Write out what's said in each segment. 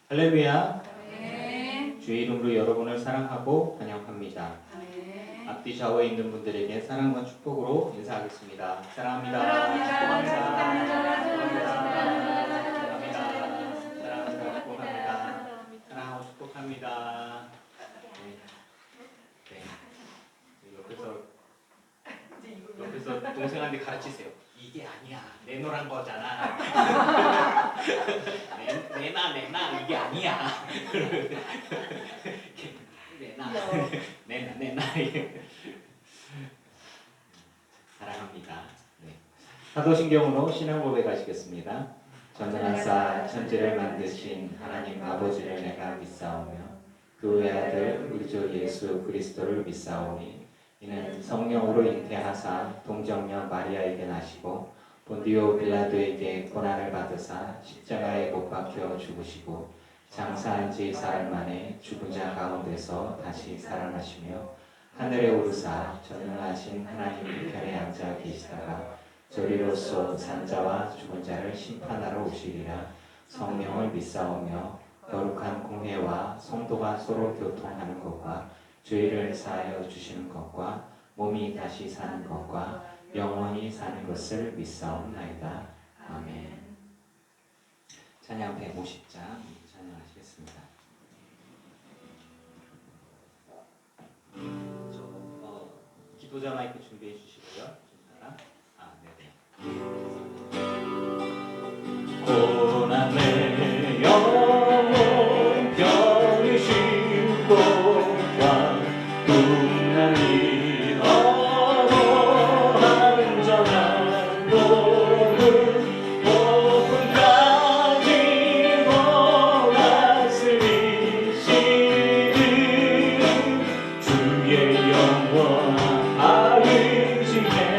할렐루야. 네. 주의 이름으로 여러분을 사랑하고 환영합니다. 네. 앞뒤 좌우에 있는 분들에게 사랑과 축복으로 인사하겠습니다. 사랑합니다. 사랑합니다. 축복합니다. 축복합니다. 사랑합니다. 축복합니다. 사랑하고 축복합니다. 네. 옆에서 동생한테 가르치세요. 이게 아니야. 내놓으란 거잖아. 내놔 이게 아니야. 내놔 사랑합니다. 네. 사도신경으로 신앙 고백하시겠습니다. 전능하사 천지를 만드신 하나님 아버지를 내가 믿사오며 그 외아들 우리 주 예수 그리스도를 믿사오니 이는 성령으로 잉태하사 동정녀 마리아에게 나시고 본디오 빌라도에게 고난을 받으사 십자가에 못 박혀 죽으시고 장사한 지 사흘 만에 죽은 자 가운데서 다시 살아나시며 하늘에 오르사 전능하신 하나님 우편에 앉아 계시다가 저리로서 산자와 죽은 자를 심판하러 오시리라. 성령을 믿사오며 거룩한 공회와 성도가 서로 교통하는 것과 죄를 사하여 주시는 것과 몸이 다시 사는 것과 영원히 사는 것을 믿사옵나이다. 아멘. 찬양 150장 찬양하시겠습니다. 기도자 마이크 준비해 주시고요. 고난의 영혼 편이신 곳과 국난이 너무 안전한 곳은 오픈까지 다스리시는 주의 영원한 아버지께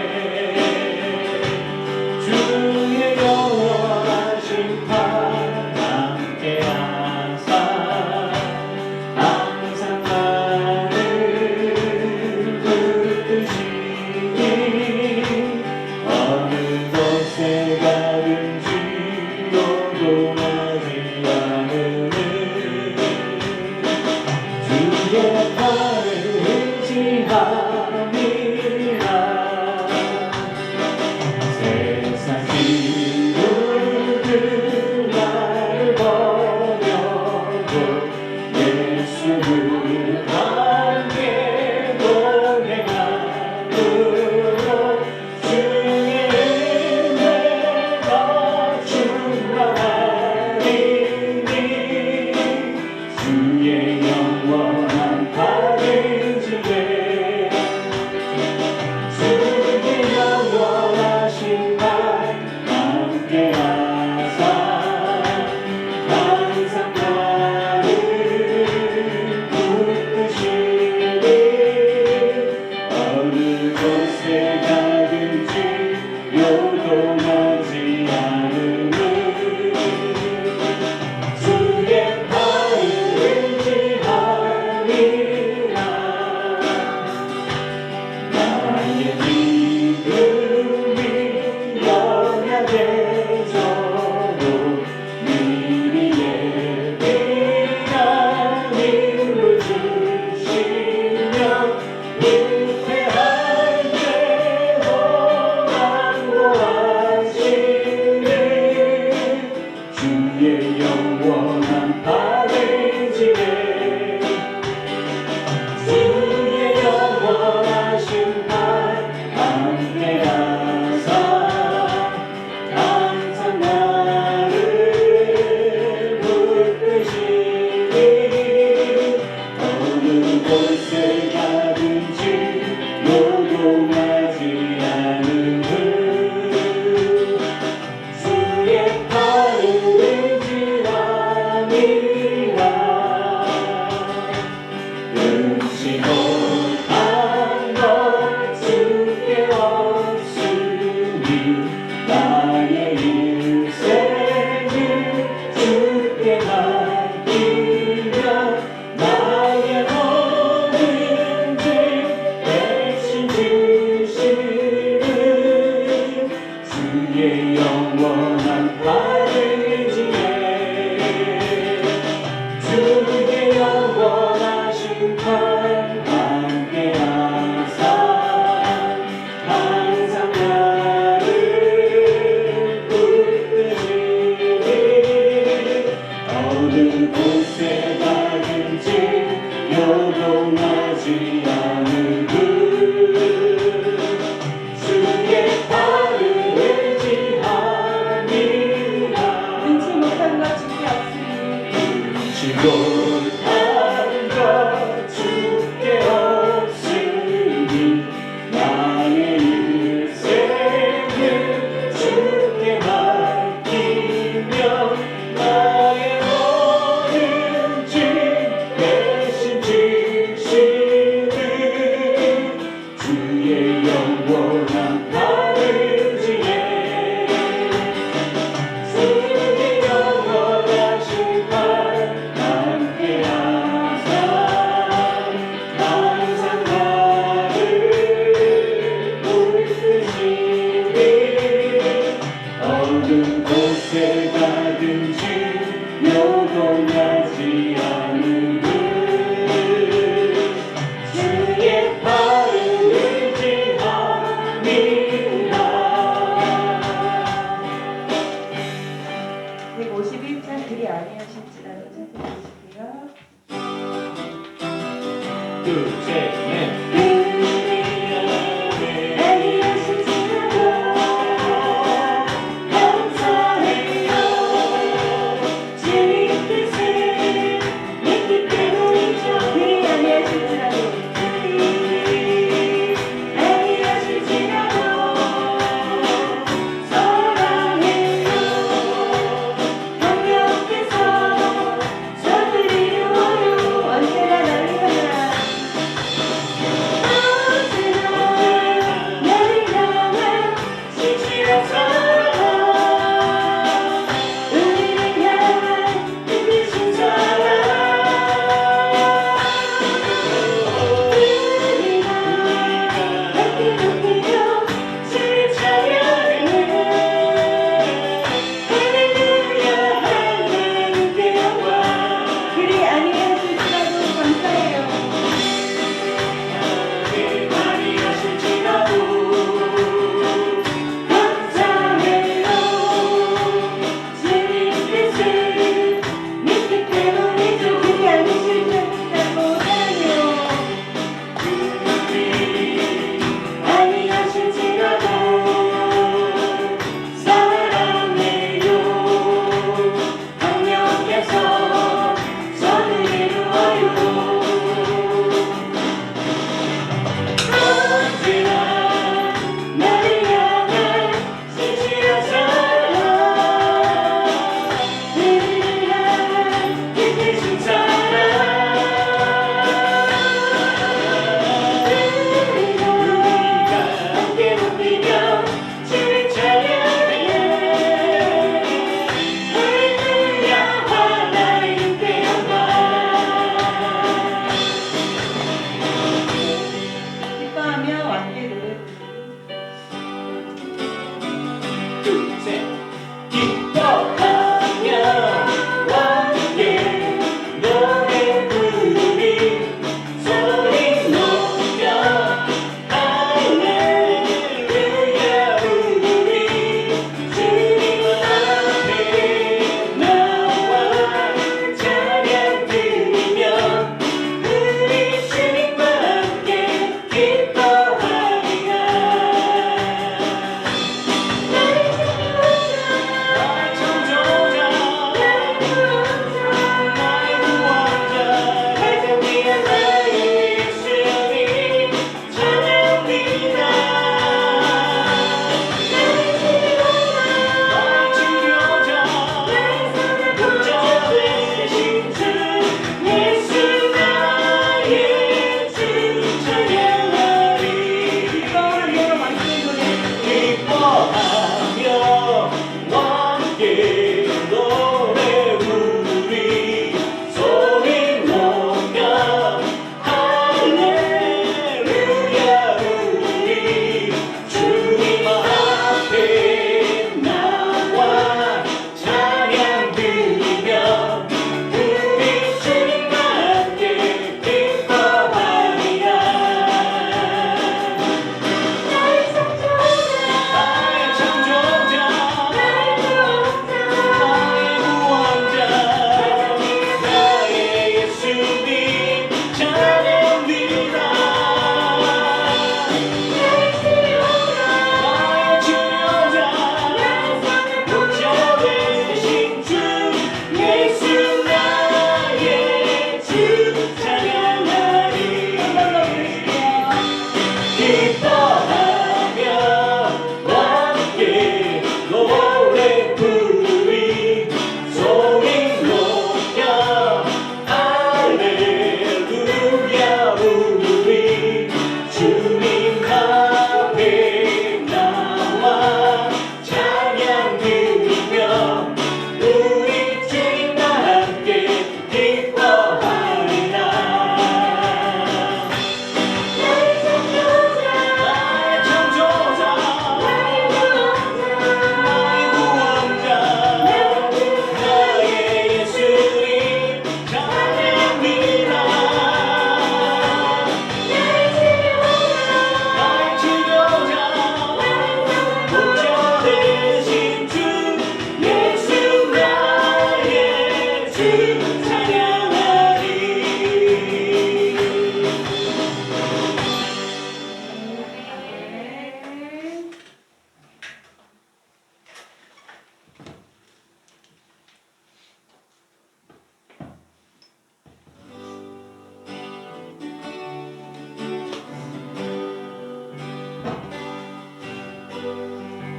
지독한 것 주께 없으니 나의 인생을 주께 맡기며 나의 모든 짐 대신 지시는 주의 영원한 아버지의 주의 영원하신 발 함께하사 항상 나를 붙드시니 어느 곳에 가든지 요동하지 않는 주의 발을 의지합니다. 151장 그리 아니하실지라도 찾아주시고요. 둘, 셋, 넷. 아니하실지라도 감사해요. 주님 뜻을 믿기 때문이죠. 그리 아니하실지라도 아니하실지라도 사랑해요. 하나님께서 저들이 이루어요. 언제나 나를 하라. 다시 찬양하리.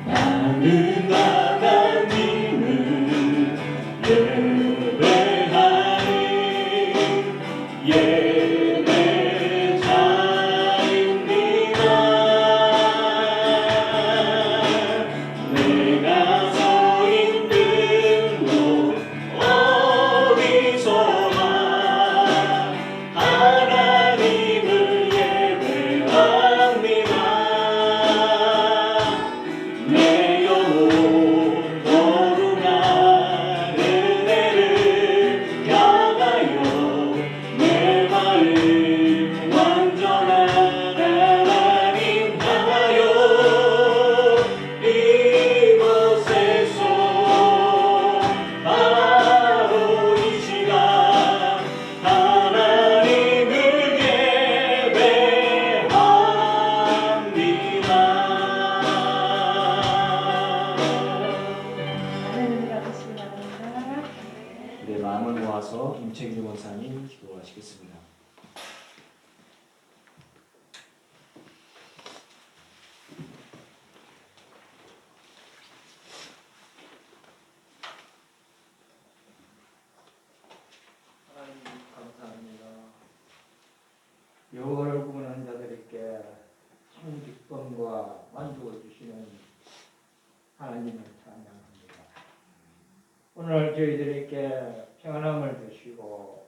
나는 하나님을 예배하리. 예배자입니다. 내가 서 있는 곳 어디서나 하나님을 예배합니다. 내 영혼 거룩한 은혜를 향하여 내 마음 완전한 하나님 향하여 이곳에서 바로 이 시간 하나님을 예배합니다. 하나님을 아버지 바랍니다. 내 마음을 모아서 임채규 원사님 기도하시겠습니다. 하나님 감사합니다. 여호와를 구원하는 자들에게 참 기쁨과 만족을 주시는 하나님을 찬양합니다. 오늘 저희들에게 평안함을 주시고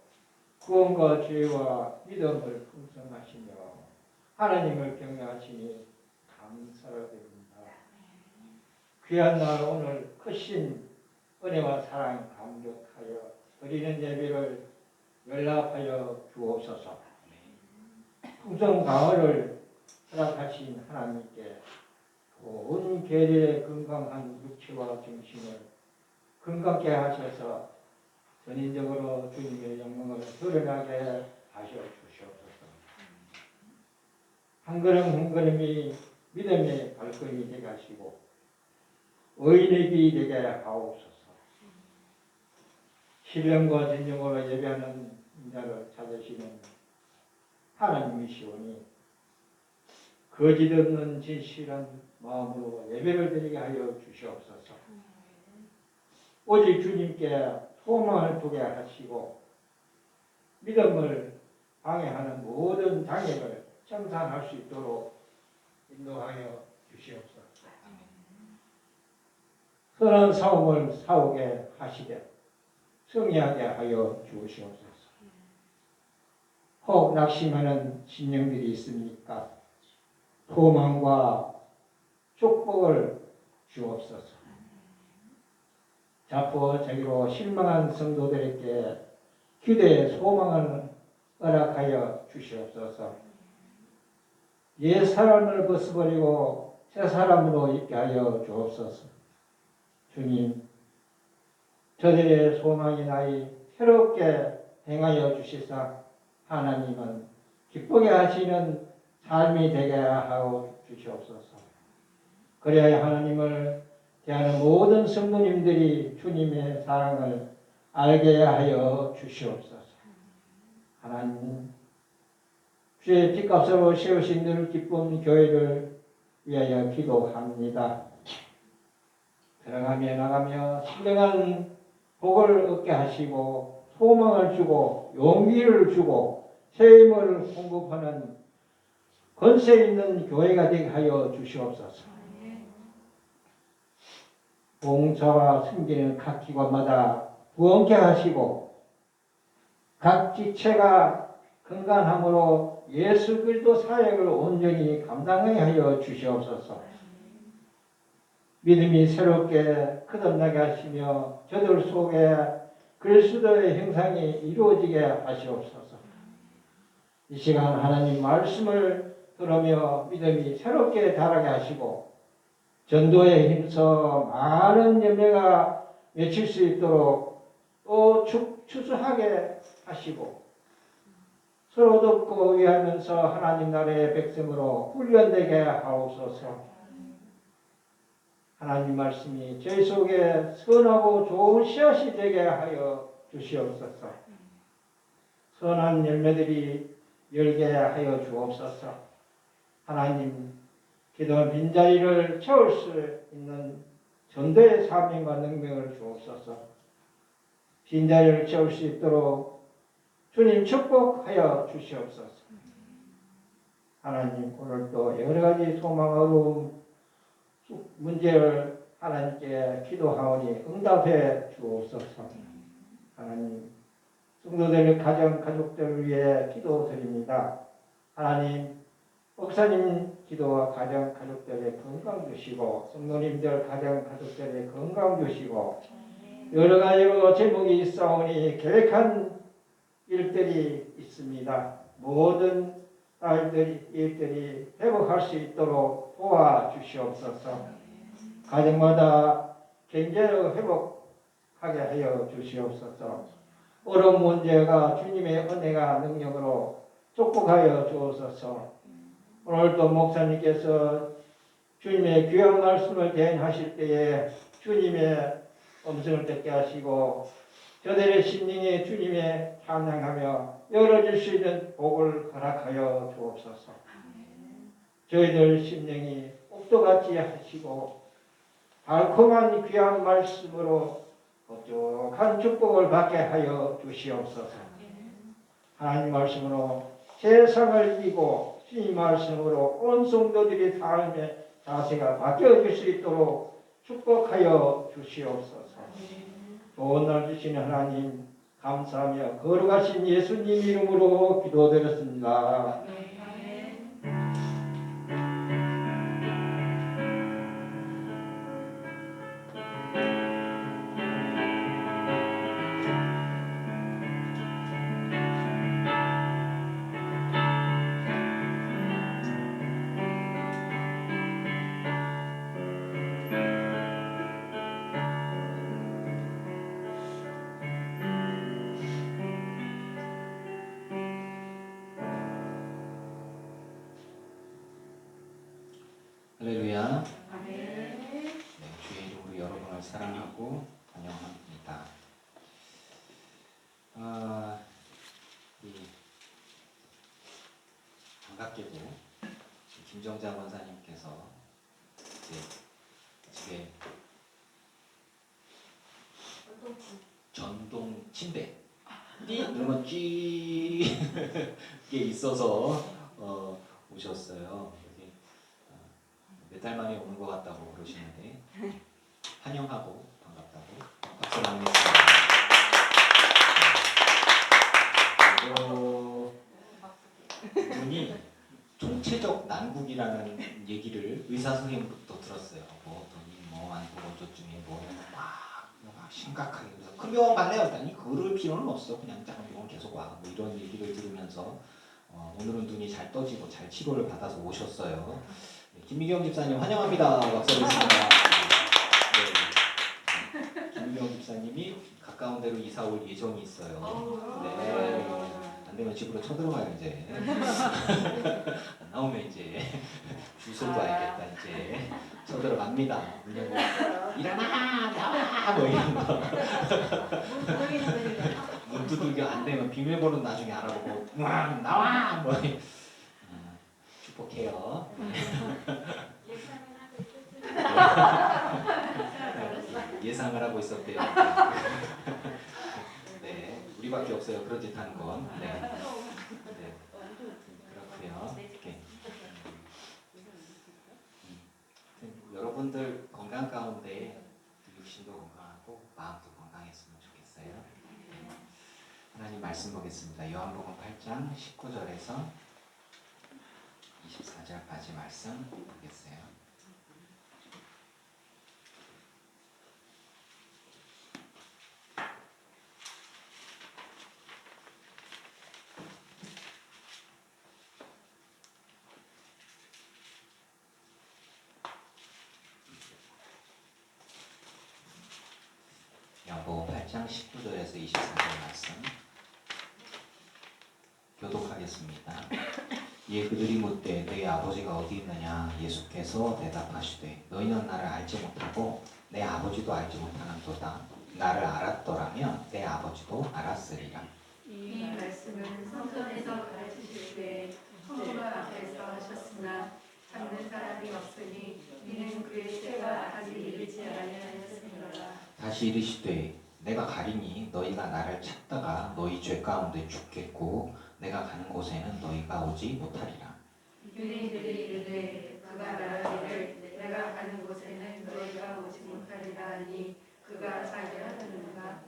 구원과 지혜와 믿음을 풍성하시며 하나님을 경외하시니 감사드립니다. 귀한 날 오늘 크신 은혜와 사랑 감격하여 드리는 예배를 연락하여 주옵소서. 풍성 가을을 허락하신 하나님께 온 계절의 건강한 육체와 정신을 건강케 하셔서 전인적으로 주님의 영광을 드러나게 하셔 주시옵소서. 한 걸음 한 걸음이 믿음의 발걸음이 되게 하시고 의인의 길이 되게 하옵소서. 신령과 진정으로 예배하는 자를 찾으시는 하나님이시오니 거짓 없는 진실한 마음으로 예배를 드리게 하여 주시옵소서. 오직 주님께 소망을 두게 하시고 믿음을 방해하는 모든 장애를 청산할 수 있도록 인도하여 주시옵소서. 선한 싸움을 싸우게 하시되 승리하게 하여 주시옵소서. 혹 낙심하는 심령들이 있습니까? 소망과 축복을 주옵소서. 자포자기로 실망한 성도들에게 기대의 소망을 허락하여 주시옵소서. 옛 사람을 벗어버리고 새 사람으로 있게 하여 주옵소서. 주님, 저들의 소망이 나이 새롭게 행하여 주시사 하나님은 기쁘게 하시는 삶이 되게 하여 주시옵소서. 그래야 하나님을 대하는 모든 성도님들이 주님의 사랑을 알게 하여 주시옵소서. 하나님, 주의 핏값으로 세우신 늘 기쁜 교회를 위하여 기도합니다. 들어가며 나가며 신령한 복을 얻게 하시고 소망을 주고 용기를 주고 새 힘을 공급하는 권세 있는 교회가 되게 하여 주시옵소서. 봉사와 섬기는 각 기관마다 부흥케 하시고 각 지체가 건강함으로 예수 그리스도 사역을 온전히 감당하게 하여 주시옵소서. 믿음이 새롭게 거듭나게 하시며 저들 속에 그리스도의 형상이 이루어지게 하시옵소서. 이 시간 하나님 말씀을 들으며 믿음이 새롭게 자라게 하시고 전도에 힘써 많은 열매가 맺힐 수 있도록 또 추수하게 하시고 서로 돕고 위하면서 하나님 나라의 백성으로 훈련되게 하옵소서. 하나님 말씀이 저희 속에 선하고 좋은 씨앗이 되게 하여 주시옵소서. 선한 열매들이 열게 하여 주옵소서. 하나님 기도 빈자리를 채울 수 있는 전도의 사명과 능력을 주옵소서. 빈자리를 채울 수 있도록 주님 축복하여 주시옵소서. 하나님 오늘도 여러 가지 소망 어려움 문제를 하나님께 기도하오니 응답해 주옵소서. 하나님 성도들 가정 가족들을 위해 기도드립니다. 하나님 목사님 기도와 가정 가족들의 건강 주시고 성도님들 가정 가족들의 건강 주시고 여러 가지로 제목이 있사오니 계획한 일들이 있습니다. 모든 일들이 회복할 수 있도록 도와주시옵소서. 가정마다 경제를 회복하게 하여 주시옵소서. 어려운 문제가 주님의 은혜가 능력으로 축복하여 주옵소서. 오늘도 목사님께서 주님의 귀한 말씀을 대행하실 때에 주님의 음성을 듣게 하시고 저들의 심령이 주님의 찬양하며 열어줄 수 있는 복을 허락하여 주옵소서. 저희들 심령이 옥도같이 하시고 달콤한 귀한 말씀으로 거룩한 축복을 받게 하여 주시옵소서. 하나님 말씀으로 세상을 이기고 주님 말씀으로 온 성도들이 삶의 자세가 바뀌어질 수 있도록 축복하여 주시옵소서. 좋은 날 주시는 하나님 감사하며 거룩하신 예수님 이름으로 기도드렸습니다. 할렐루야. 네, 주의 이름으로 여러분을 사랑하고 환영합니다. 반갑게도 김정자 권사님께서 이제 집에 전동 침대 이런 쥐게 있어서 오셨어요. 몇 달 만에 오는 것 같다고 그러시는데 환영하고 반갑다고 박수 나누겠습니다. 눈이 총체적 난국이라는 얘기를 의사 선생님부터 들었어요. 눈이 안구건조증에 막 심각하게 그래서 큰 병원 갈래요? 했더니 그럴 필요는 없어. 그냥 작은 병원 계속 와. 이런 얘기를 들으면서 오늘은 눈이 잘 떠지고 잘 치료를 받아서 오셨어요. 김미경 집사님 환영합니다. 박수 드리겠습니다. 네. 김미경 집사님이 가까운 데로 이사 올 예정이 있어요. 네. 안 되면 집으로 쳐들어가요 이제. 안 나오면 이제 주소도 알겠다 이제. 쳐들어갑니다. 일어나 나와 뭐 이런 거. 문 두들겨 안 되면 비밀번호 나중에 알아보고 나와 뭐. 축복해요. 예상을 하고 있었대요. 네, 우리밖에 없어요. 그런 짓 하는 건. 네, 그렇고요. 이렇게. 여러분들 건강 가운데 육신도 건강하고 마음도 건강했으면 좋겠어요. 하나님 말씀 보겠습니다. 요한복음 8장 19절에서 24절까지 말씀 보겠어요. 요한복음 8장 19절에서 20절에서 24절 말씀 교독하겠습니다. 이에 그들이 묻되 너희 아버지가 어디 있느냐? 예수께서 대답하시되 너희는 나를 알지 못하고 내 아버지도 알지 못하는도다. 나를 알았더라면 내 아버지도 알았으리라. 이 말씀을 성전에서 가르치실 때 성도가 앞에서 하셨으나 찾는 사람이 없으니 이는 그의 때가 아직 이르지 아니하였음이로라. 다시 이르시되 내가 가리니 너희가 나를 찾다가 너희 죄 가운데 죽겠고 내가 가는 곳에는 너희가 오지 못하리라. 유대인들이 이르되 그가 말하기를 내가 가는 곳에는 너희가 오지 못하리라 하니 그가 자기하였는가.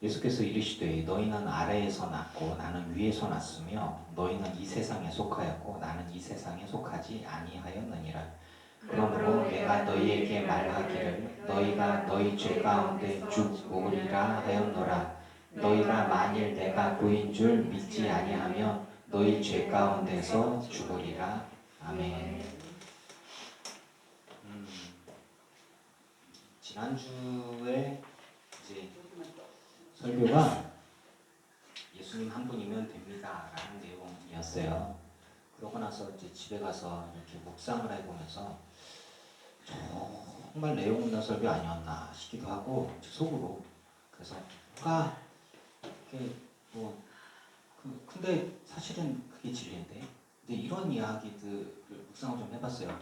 예수께서 이르시되 너희는 아래에서 났고 나는 위에서 났으며 너희는 이 세상에 속하였고 나는 이 세상에 속하지 아니하였느니라. 그러므로 내가 너희에게 말하기를 너희가 너희 죄 가운데 죽으리라 하였노라. 너희가 만일 내가 그인 줄 믿지 아니하면 너희 죄 가운데서 죽으리라. 아멘. 지난주에 이제 설교가 예수님 한 분이면 됩니다라는 내용이었어요. 그러고 나서 이제 집에 가서 이렇게 묵상을 해보면서 정말 내용 있는 설교 아니었나 싶기도 하고 속으로. 그래서 뭔가 이렇게 근데 사실은 그게 진리인데 근데 이런 이야기들을 묵상을 좀 해봤어요.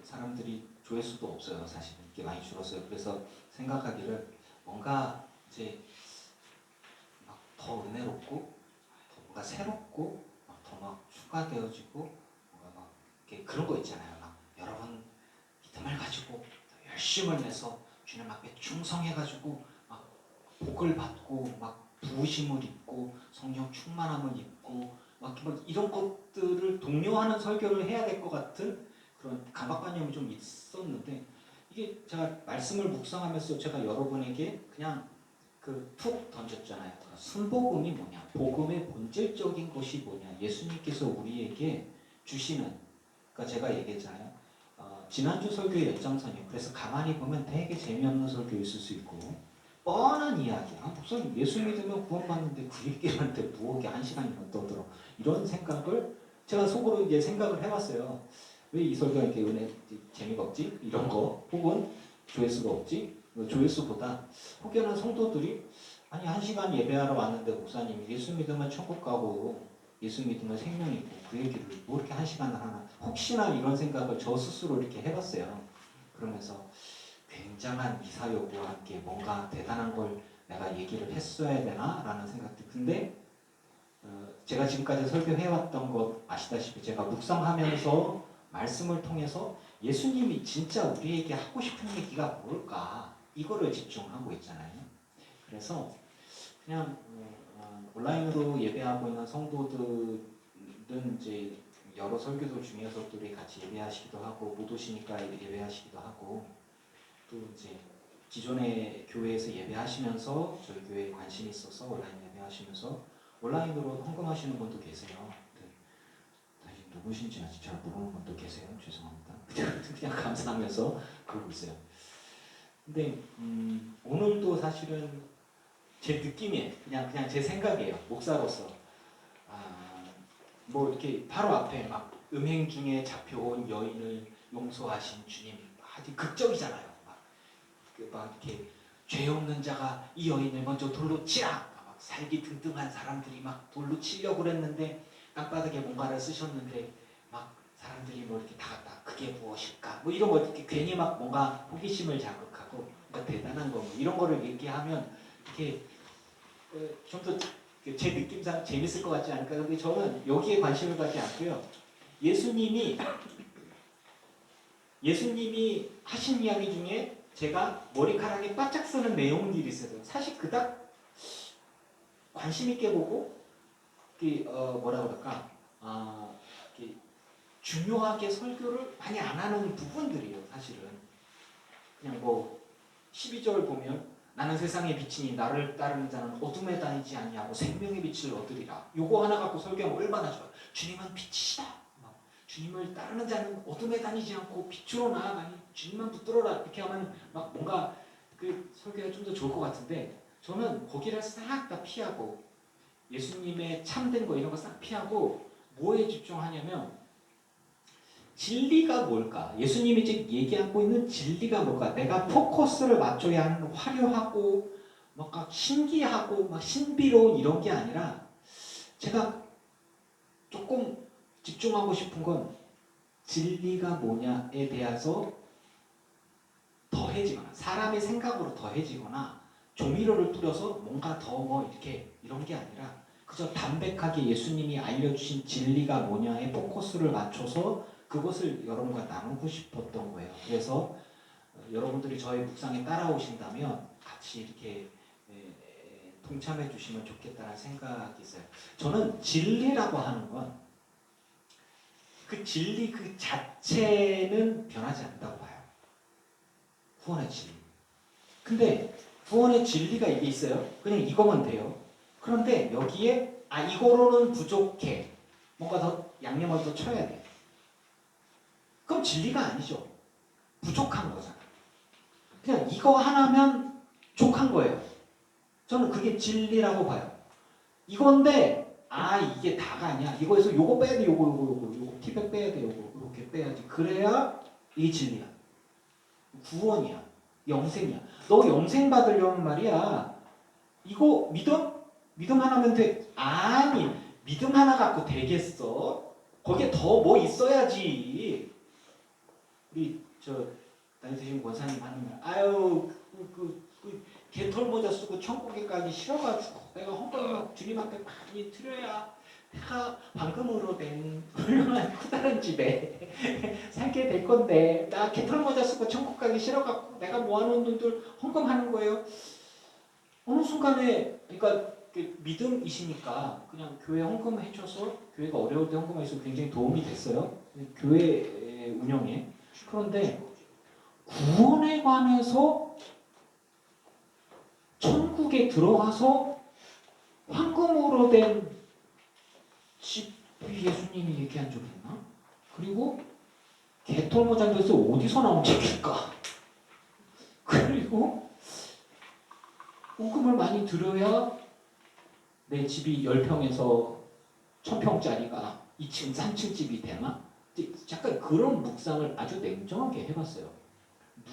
사람들이 조회수도 없어요. 사실은 이렇게 많이 줄었어요. 그래서 생각하기를 뭔가 이제 막 더 은혜롭고 더 뭔가 새롭고 더 막 추가되어지고 뭔가 막 이렇게 그런 거 있잖아요. 막 여러분 믿음을 가지고 열심을 내서 주님 앞에 충성해가지고 막 복을 받고 막 부으심을 입고 성령 충만함을 입고 막 이런 것들을 독려하는 설교를 해야 될 것 같은 그런 강박관념이 좀 있었는데 이게 제가 말씀을 묵상하면서 제가 여러분에게 그냥 툭 던졌잖아요. 순복음이 뭐냐? 복음의 본질적인 것이 뭐냐? 예수님께서 우리에게 주시는 그러니까 제가 얘기했잖아요. 지난주 설교의 연장선이에요. 그래서 가만히 보면 되게 재미없는 설교 있을 수 있고 뻔한 이야기야. 목사님 예수 믿으면 구원받는데 그 얘기를 하는데 무엇이 1시간이나 떠들어. 이런 생각을 제가 속으로 이제 생각을 해봤어요. 왜 이 설교가 이렇게 은혜 재미가 없지? 이런 거 혹은 조회수가 없지? 조회수보다 혹여나 성도들이 아니 1시간 예배하러 왔는데 목사님이 예수 믿으면 천국 가고 예수 믿으면 생명이 있고 그 얘기를 뭐 이렇게 1시간을 하나 혹시나 이런 생각을 저 스스로 이렇게 해봤어요. 그러면서 굉장한 미사여구와 함께 뭔가 대단한 걸 내가 얘기를 했어야 되나 라는 생각도 근데 제가 지금까지 설교해왔던 것 아시다시피 제가 묵상하면서 말씀을 통해서 예수님이 진짜 우리에게 하고 싶은 얘기가 뭘까 이거를 집중하고 있잖아요. 그래서 그냥 온라인으로 예배하고 있는 성도들은 이제 여러 설교들 중에서들이 같이 예배하시기도 하고 못 오시니까 예배하시기도 하고 또 이제 기존의 교회에서 예배하시면서 저희 교회에 관심이 있어서 온라인 예배하시면서 온라인으로 헌금하시는 분도 계세요. 다시 누구신지 아직 잘 모르는 분도 계세요. 죄송합니다. 그냥 감사하면서 그러고 있어요. 근데 오늘도 사실은 제 느낌이에요. 그냥 제 생각이에요. 목사로서 뭐 이렇게 바로 앞에 막 음행 중에 잡혀온 여인을 용서하신 주님 아주 극적이잖아요. 막 이렇게 죄 없는 자가 이 여인을 먼저 돌로 치라. 막 살기 등등한 사람들이 막 돌로 치려고 그랬는데 땅바닥에 뭔가를 쓰셨는데 막 사람들이 뭐 이렇게 다 그게 무엇일까? 뭐 이런 거 이렇게 괜히 막 뭔가 호기심을 자극하고 그러니까 대단한 거 뭐 이런 거를 얘기하면 이렇게 좀 더 제 느낌상 재밌을 것 같지 않을까? 근데 저는 여기에 관심을 갖지 않고요. 예수님이 하신 이야기 중에 제가 머리카락에 바짝 서는 내용들이 있어요. 사실 그닥 관심 있게 보고 뭐라 그럴까 중요하게 설교를 많이 안 하는 부분들이에요. 사실은 그냥 뭐 12절 보면 나는 세상의 빛이니 나를 따르는 자는 어둠에 다니지 아니하고 생명의 빛을 얻으리라. 요거 하나 갖고 설교하면 얼마나 좋아요. 주님은 빛이시다. 주님을 따르는 자는 어둠에 다니지 않고 빛으로 나아가니 주님만 붙들어라. 이렇게 하면 막 뭔가 그 설교가 좀 더 좋을 것 같은데 저는 거기를 싹 다 피하고 예수님의 참된 거 이런 거 싹 피하고 뭐에 집중하냐면 진리가 뭘까? 예수님이 지금 얘기하고 있는 진리가 뭘까? 내가 포커스를 맞춰야 하는 화려하고 막 신기하고 막 신비로운 이런 게 아니라 제가 조금 집중하고 싶은 건 진리가 뭐냐에 대해서 더해지거나 사람의 생각으로 더해지거나 조미료를 뿌려서 뭔가 더 뭐 이렇게 이런 게 아니라 그저 담백하게 예수님이 알려주신 진리가 뭐냐에 포커스를 맞춰서 그것을 여러분과 나누고 싶었던 거예요. 그래서 여러분들이 저의 묵상에 따라오신다면 같이 이렇게 동참해 주시면 좋겠다는 생각이 있어요. 저는 진리라고 하는 건 그 진리 그 자체는 변하지 않는다고 봐요. 구원의 진리. 근데 구원의 진리가 이게 있어요. 그냥 이거면 돼요. 그런데 여기에 이거로는 부족해. 뭔가 더 양념을 더 쳐야 돼. 그럼 진리가 아니죠. 부족한 거잖아. 그냥 이거 하나면 족한 거예요. 저는 그게 진리라고 봐요. 이건데 이게 다가 아니야. 이거에서 요거 빼야 돼. 요거 티백 빼야 돼. 요거 이렇게 빼야지. 그래야 이게 진리야. 구원이야. 영생이야. 너 영생 받으려면 말이야. 이거 믿음 하나면 돼. 아니 믿음 하나 갖고 되겠어? 거기에 더 뭐 있어야지. 우리 나이 드신 권사님 하는 말. 아유 개털 모자 쓰고 천국에 가기 싫어가지고 내가 헌금을 주님 앞에 많이 드려야 내가 방금으로 된 훌륭한 커다란 집에 살게 될 건데 나 개털 모자 쓰고 천국 가기 싫어갖고 내가 모아놓은 돈들 헌금하는 거예요. 어느 순간에 그러니까 믿음이시니까 그냥 교회 헌금을 해줘서 교회가 어려울 때 헌금해서 굉장히 도움이 됐어요. 교회 운영에. 그런데 구원에 관해서 천국에 들어가서 황금으로 된 집이 예수님이 얘기한 적이 있나? 그리고 개털모자에서 어디서 나온 책일까? 그리고 헌금을 많이 들어야 내 집이 10평에서 1000평짜리가 2층, 3층 집이 되나? 잠깐 그런 묵상을 아주 냉정하게 해봤어요.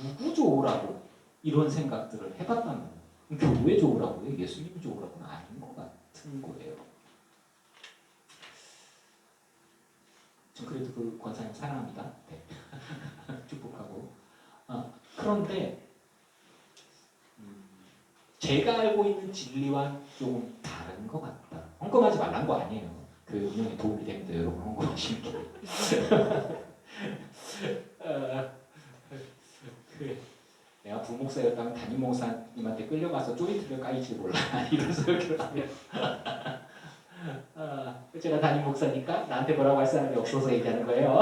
누구 좋으라고 이런 생각들을 해봤다면 교회 좋으라고요? 예수님 좋으라고는 아닌 것 같은 거예요. 저 그래도 그 권사님 사랑합니다. 네. 축복하고. 그런데 제가 알고 있는 진리와 조금 다른 것 같다. 헌금하지 말란 거 아니에요. 그 운영에 도움이 됩니다. 여러분 헌금하시는 게. 내가 부목사였다면 담임 목사님한테 끌려가서 조인트를 까일지 몰라. 이런 소리를 하면 제가 담임 목사니까 나한테 뭐라고 할 사람이 없어서 얘기하는 거예요.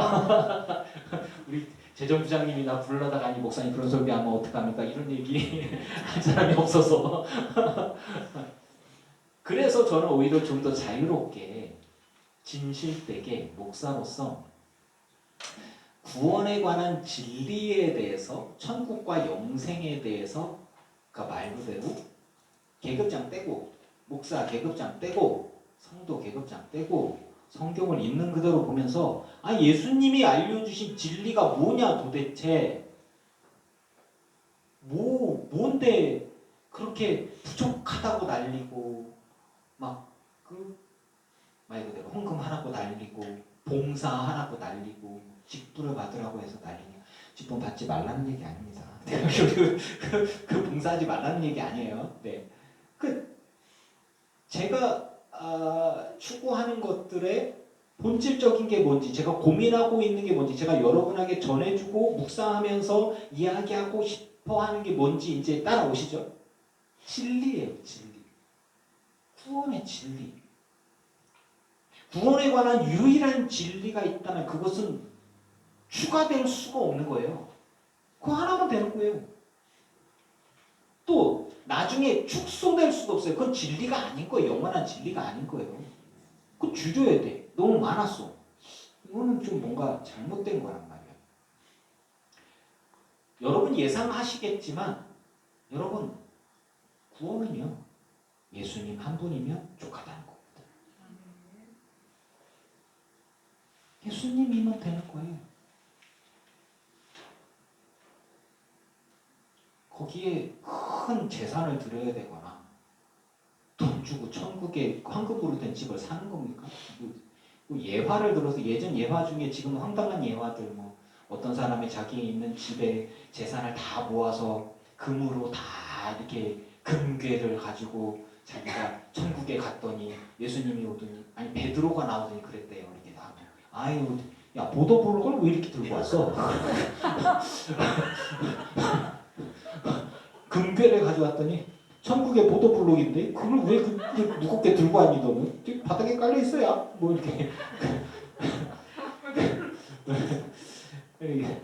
우리 재정부장님이 나 불러다가 아니 목사님 그런 소리 하면 어떡합니까? 이런 얘기 할 사람이 없어서 그래서 저는 오히려 좀 더 자유롭게 진실되게 목사로서 구원에 관한 진리에 대해서 천국과 영생에 대해서 그러니까 말 그대로 계급장 떼고 목사 계급장 떼고 성도 계급장 떼고 성경을 있는 그대로 보면서 예수님이 알려주신 진리가 뭐냐 도대체 뭔데 그렇게 부족하다고 난리고 말 그대로 헌금하라고 난리고 봉사하라고 난리고 직분을 받으라고 해서 난리냐. 직분 받지 말라는 얘기 아닙니다. 그 봉사하지 말라는 얘기 아니에요. 네. 제가 추구하는 것들의 본질적인 게 뭔지, 제가 고민하고 있는 게 뭔지, 제가 여러분에게 전해주고 묵상하면서 이야기하고 싶어하는 게 뭔지 이제 따라오시죠? 진리예요, 진리. 구원의 진리. 구원에 관한 유일한 진리가 있다면 그것은 추가될 수가 없는 거예요. 그거 하나만 되는 거예요. 또 나중에 축소될 수도 없어요. 그건 진리가 아닌 거예요. 영원한 진리가 아닌 거예요. 그거 줄여야 돼. 너무 많았어. 이거는 좀 뭔가 잘못된 거란 말이에요. 여러분 예상하시겠지만 여러분 구원은요 예수님 한 분이면 족하다는 겁니다. 예수님이면 되는 거예요. 거기에 큰 재산을 들여야 되거나 돈 주고 천국에 황금으로 된 집을 사는 겁니까? 뭐 예화를 들어서 예전 예화 중에 지금 황당한 예화들 뭐 어떤 사람이 자기 있는 집에 재산을 다 모아서 금으로 다 이렇게 금괴를 가지고 자기가 천국에 갔더니 예수님이 오더니 아니 베드로가 나오더니 그랬대요. 이렇게 나오면 아유 야 보도블록을 왜 이렇게 들고 왔어? 금괴를 가져왔더니 천국의 보도블록인데 그걸 왜 무겁게 들고 왔니 너는? 바닥에 깔려 있어야 뭐 이렇게 그냥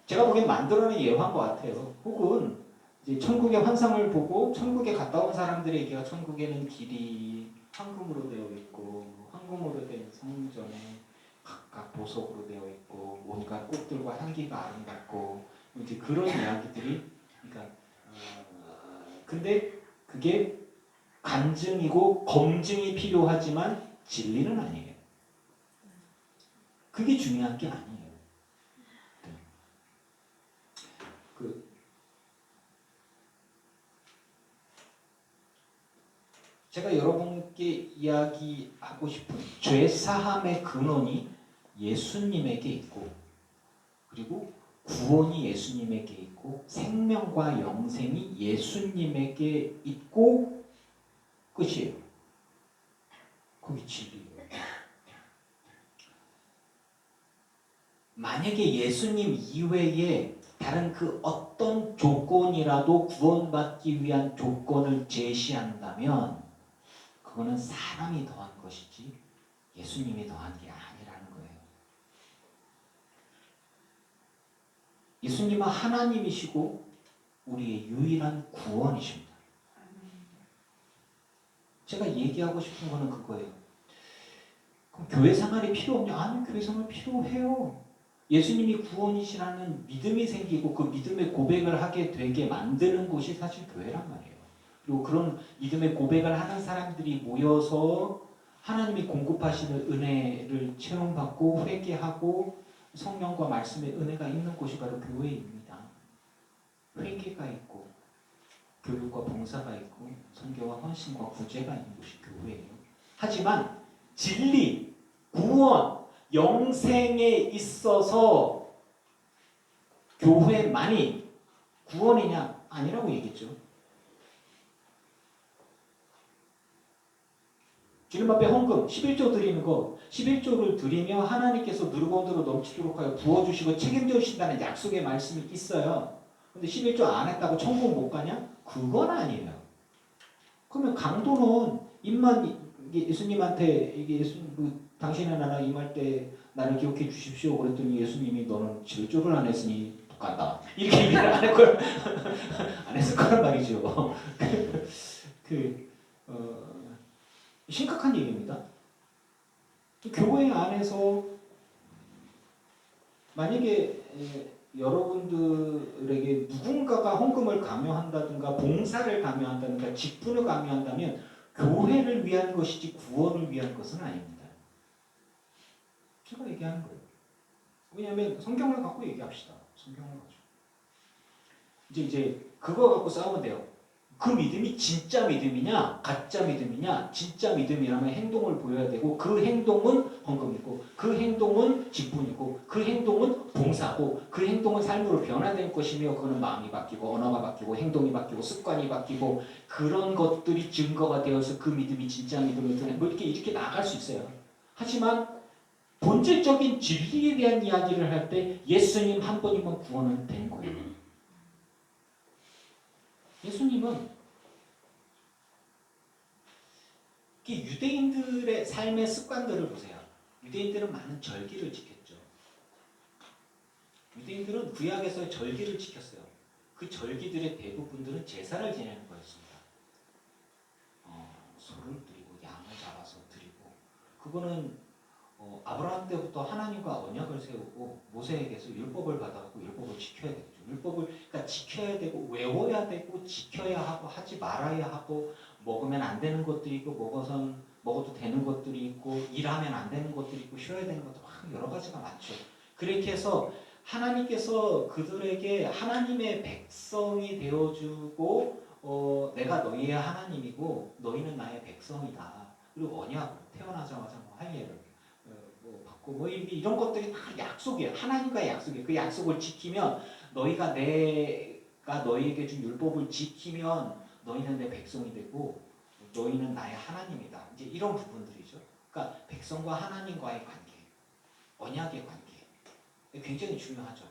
제가 보기엔 만들어낸 예화인 것 같아요. 혹은 이제 천국의 환상을 보고 천국에 갔다 온 사람들에게 천국에는 길이 황금으로 되어 있고 황금으로 된 성전에 각각 보석으로 되어 있고 온갖 꽃들과 향기가 아름답고 이제 그런 이야기들이 그러니까 근데 그게 간증이고 검증이 필요하지만 진리는 아니에요. 그게 중요한 게 아니에요. 제가 여러분께 이야기하고 싶은 죄 사함의 근원이 예수님에게 있고 그리고 구원이 예수님에게 있고 생명과 영생이 예수님에게 있고 끝이에요. 그게 진리예요. 만약에 예수님 이외에 다른 그 어떤 조건이라도 구원받기 위한 조건을 제시한다면 그거는 사람이 더한 것이지 예수님이 더한 게 아니라는 거예요. 예수님은 하나님이시고 우리의 유일한 구원이십니다. 제가 얘기하고 싶은 거는 그거예요. 그럼 교회 생활이 필요 없냐? 아니, 교회 생활 필요해요. 예수님이 구원이시라는 믿음이 생기고 그 믿음의 고백을 하게 되게 만드는 곳이 사실 교회란 말이에요. 그리고 그런 믿음의 고백을 하는 사람들이 모여서 하나님이 공급하시는 은혜를 체험받고 회개하고 성령과 말씀의 은혜가 있는 곳이 바로 교회입니다. 회개가 있고 교육과 봉사가 있고 선교와 헌신과 구제가 있는 곳이 교회예요. 하지만 진리, 구원, 영생에 있어서 교회만이 구원이냐? 아니라고 얘기했죠. 주님 앞에 헌금 11조 드리는 거 11조를 드리며 하나님께서 누르건대로 넘치도록 하여 부어주시고 책임져 주신다는 약속의 말씀이 있어요. 근데 11조 안 했다고 천국 못 가냐? 그건 아니에요. 그러면 강도는 예수님한테 이게 당신의 나라 임할 때 나를 기억해 주십시오. 그랬더니 예수님이 너는 11조를 안 했으니 못 간다. 이렇게 얘기를 안 했을 거란 말이죠. 심각한 얘기입니다. 교회 안에서 만약에 여러분들에게 누군가가 헌금을 강요한다든가 봉사를 강요한다든가 직분을 강요한다면 교회를 위한 것이지 구원을 위한 것은 아닙니다. 제가 얘기하는 거예요. 왜냐하면 성경을 갖고 얘기합시다. 성경을 가지고. 이제 그거 갖고 싸우면 돼요. 그 믿음이 진짜 믿음이냐 가짜 믿음이냐. 진짜 믿음이라면 행동을 보여야 되고 그 행동은 헌금이고 그 행동은 직분이고 그 행동은 봉사고 그 행동은 삶으로 변화될 것이며 그거는 마음이 바뀌고 언어가 바뀌고 행동이 바뀌고 습관이 바뀌고 그런 것들이 증거가 되어서 그 믿음이 진짜 믿음이든 뭐 이렇게 나갈 수 있어요. 하지만 본질적인 진리에 대한 이야기를 할 때 예수님 한 분이면 구원은 된 거예요. 예수님은 유대인들의 삶의 습관들을 보세요. 유대인들은 많은 절기를 지켰죠. 유대인들은 구약에서 절기를 지켰어요. 그 절기들의 대부분들은 제사를 지내는 거였습니다. 소를 드리고 양을 잡아서 드리고 그거는 아브라함 때부터 하나님과 언약을 세우고 모세에게서 율법을 받아갖고 율법을 지켜야 되죠. 율법을 그러니까 지켜야 되고 외워야 되고 지켜야 하고 하지 말아야 하고 먹으면 안 되는 것들이 있고 먹어도 되는 것들이 있고 일하면 안 되는 것들이 있고 쉬어야 되는 것도 막 여러 가지가 많죠. 그렇게 해서 하나님께서 그들에게 하나님의 백성이 되어주고 내가 너희의 하나님이고 너희는 나의 백성이다. 그리고 언약 태어나자마자 뭐 할례를 뭐 받고 뭐 이런 것들이 다 약속이에요. 하나님과의 약속이에요. 그 약속을 지키면 너희가 내가 너희에게 준 율법을 지키면 너희는 내 백성이 되고 너희는 나의 하나님이다. 이제 이런 부분들이죠. 그러니까 백성과 하나님과의 관계, 언약의 관계 굉장히 중요하죠.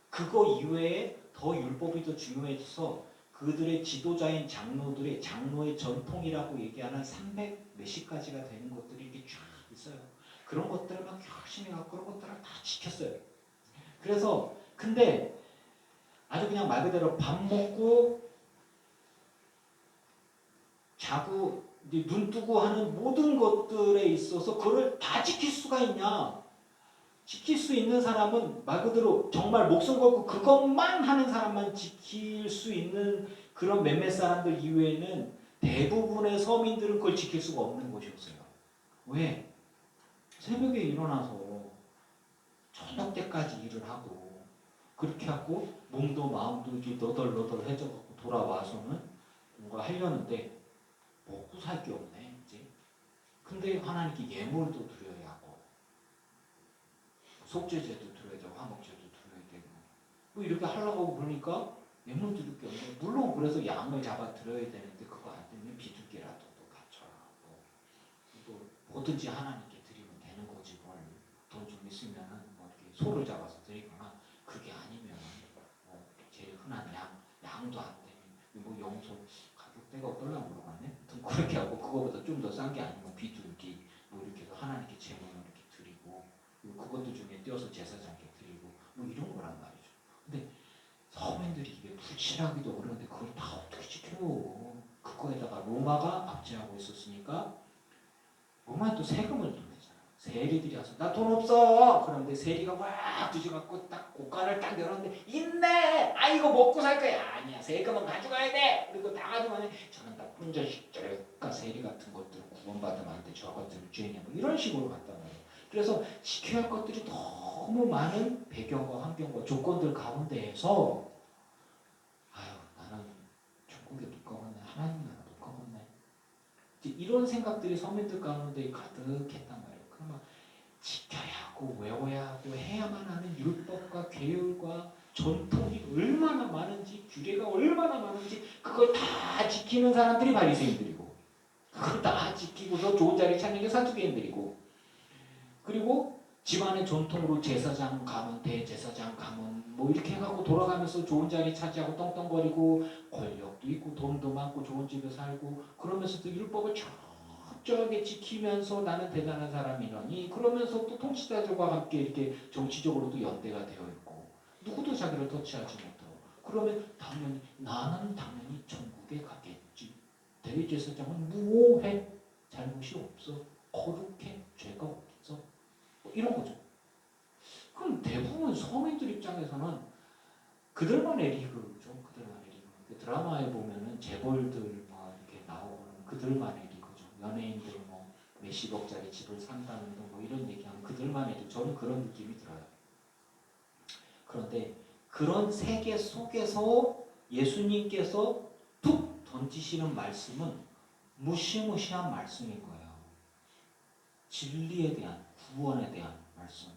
그거 이외에 더 율법이 더 중요해져서 그들의 지도자인 장로의 전통이라고 얘기하는 300 몇십 가지가 되는 것들이 이렇게 쫙 있어요. 그런 것들을 막 열심히 하고 그런 것들을 다 지켰어요. 그래서 근데 아주 그냥 말 그대로 밥 먹고 자고 눈 뜨고 하는 모든 것들에 있어서 그걸 다 지킬 수가 있냐? 지킬 수 있는 사람은 말 그대로 정말 목숨 걸고 그것만 하는 사람만 지킬 수 있는 그런 몇몇 사람들 이외에는 대부분의 서민들은 그걸 지킬 수가 없는 것이었어요. 왜? 새벽에 일어나서 저녁 때까지 일을 하고 그렇게 하고 몸도 마음도 이렇게 너덜너덜해져 갖고 돌아와서는 뭔가 하려는데 먹고 살 게 없네 이제. 근데 하나님께 예물도 드려야 하고 속죄제도 드려야 되고 화목제도 드려야 되고 뭐 이렇게 하려고 그러니까 예물 드릴 게 없네. 물론 그래서 양을 잡아 드려야 되는데 그거 안 되면 비둘기라도 또 갖춰라. 또 뭐든지 하나님께 드리면 되는 거지 뭘. 돈 좀 있으면은 뭐 이렇게 소를 잡아서 드리거나 그게 아니면 뭐 제일 흔한 양도 안 되면 뭐 영소 가격대가 어떨라 모르겠네. 그렇게 하고 그거보다 좀 더 싼 게 아니면 비둘기 뭐 이렇게 해서 하나님께 제물을 이렇게 드리고 그것도 중에 떼어서 제사장께 드리고 뭐 이런 거란 말이죠. 근데 서민들이 이게 불신하기도 어려운데 그걸 다 어떻게 지켜요? 그거에다가 로마가 압제하고 있었으니까 로마는 또 세금을 또 내잖아. 세리들이 와서 나 돈 없어. 그런데 세리가 막 뒤져갖고 딱 고간을 딱 열었는데 있네. 아 이거 먹고 살 거야. 아니야 세금은 가져가야 돼. 그리고 다 가져가네. 저는 나쁜 자식 저까 세리 같은 것들 구원받으면 안 돼. 저 것들 죄냐 뭐 이런 식으로 갔단 말이에요. 그래서 지켜야 할 것들이 너무 많은 배경과 환경과 조건들 가운데에서 아유 나는 천국에 못 가겠네. 하나님 나라 못 가겠네. 이런 생각들이 서민들 가운데 가득했단 말이에요. 그러면 지켜야 하고 외워야 하고 해야만 하는 율법과 계율과 전통이 얼마나 많은지 규례가 얼마나 많은지 그걸 다 지키는 사람들이 바리새인들이고 그걸 다 지키고서 좋은 자리 찾는 게 사두개인들이고 그리고 집안의 전통으로 제사장 가면 대제사장 가면 뭐 이렇게 해갖고 돌아가면서 좋은 자리 차지하고 떵떵거리고 권력도 있고 돈도 많고 좋은 집에 살고 그러면서도 율법을 철저하게 지키면서 나는 대단한 사람이라니 그러면서 또 통치자들과 함께 이렇게 정치적으로도 연대가 되어 있고 누구도 자기를 터치하지 못하고 그러면 나는 당연히 천국에 가겠지. 대제사장은 무오해. 잘못이 없어. 거룩해. 죄가 없어. 이런 거죠. 그럼 대부분 서민들 입장에서는 그들만의 리그죠. 그들만의 리그. 드라마에 보면은 재벌들 막 이렇게 나오는 그들만의 리그죠. 연예인들 뭐 몇십억짜리 집을 산다는 뭐 이런 얘기하면 그들만의 리그. 저는 그런 느낌이 들어요. 그런데 그런 세계 속에서 예수님께서 툭 던지시는 말씀은 무시무시한 말씀인 거예요. 진리에 대한 구원에 대한 말씀.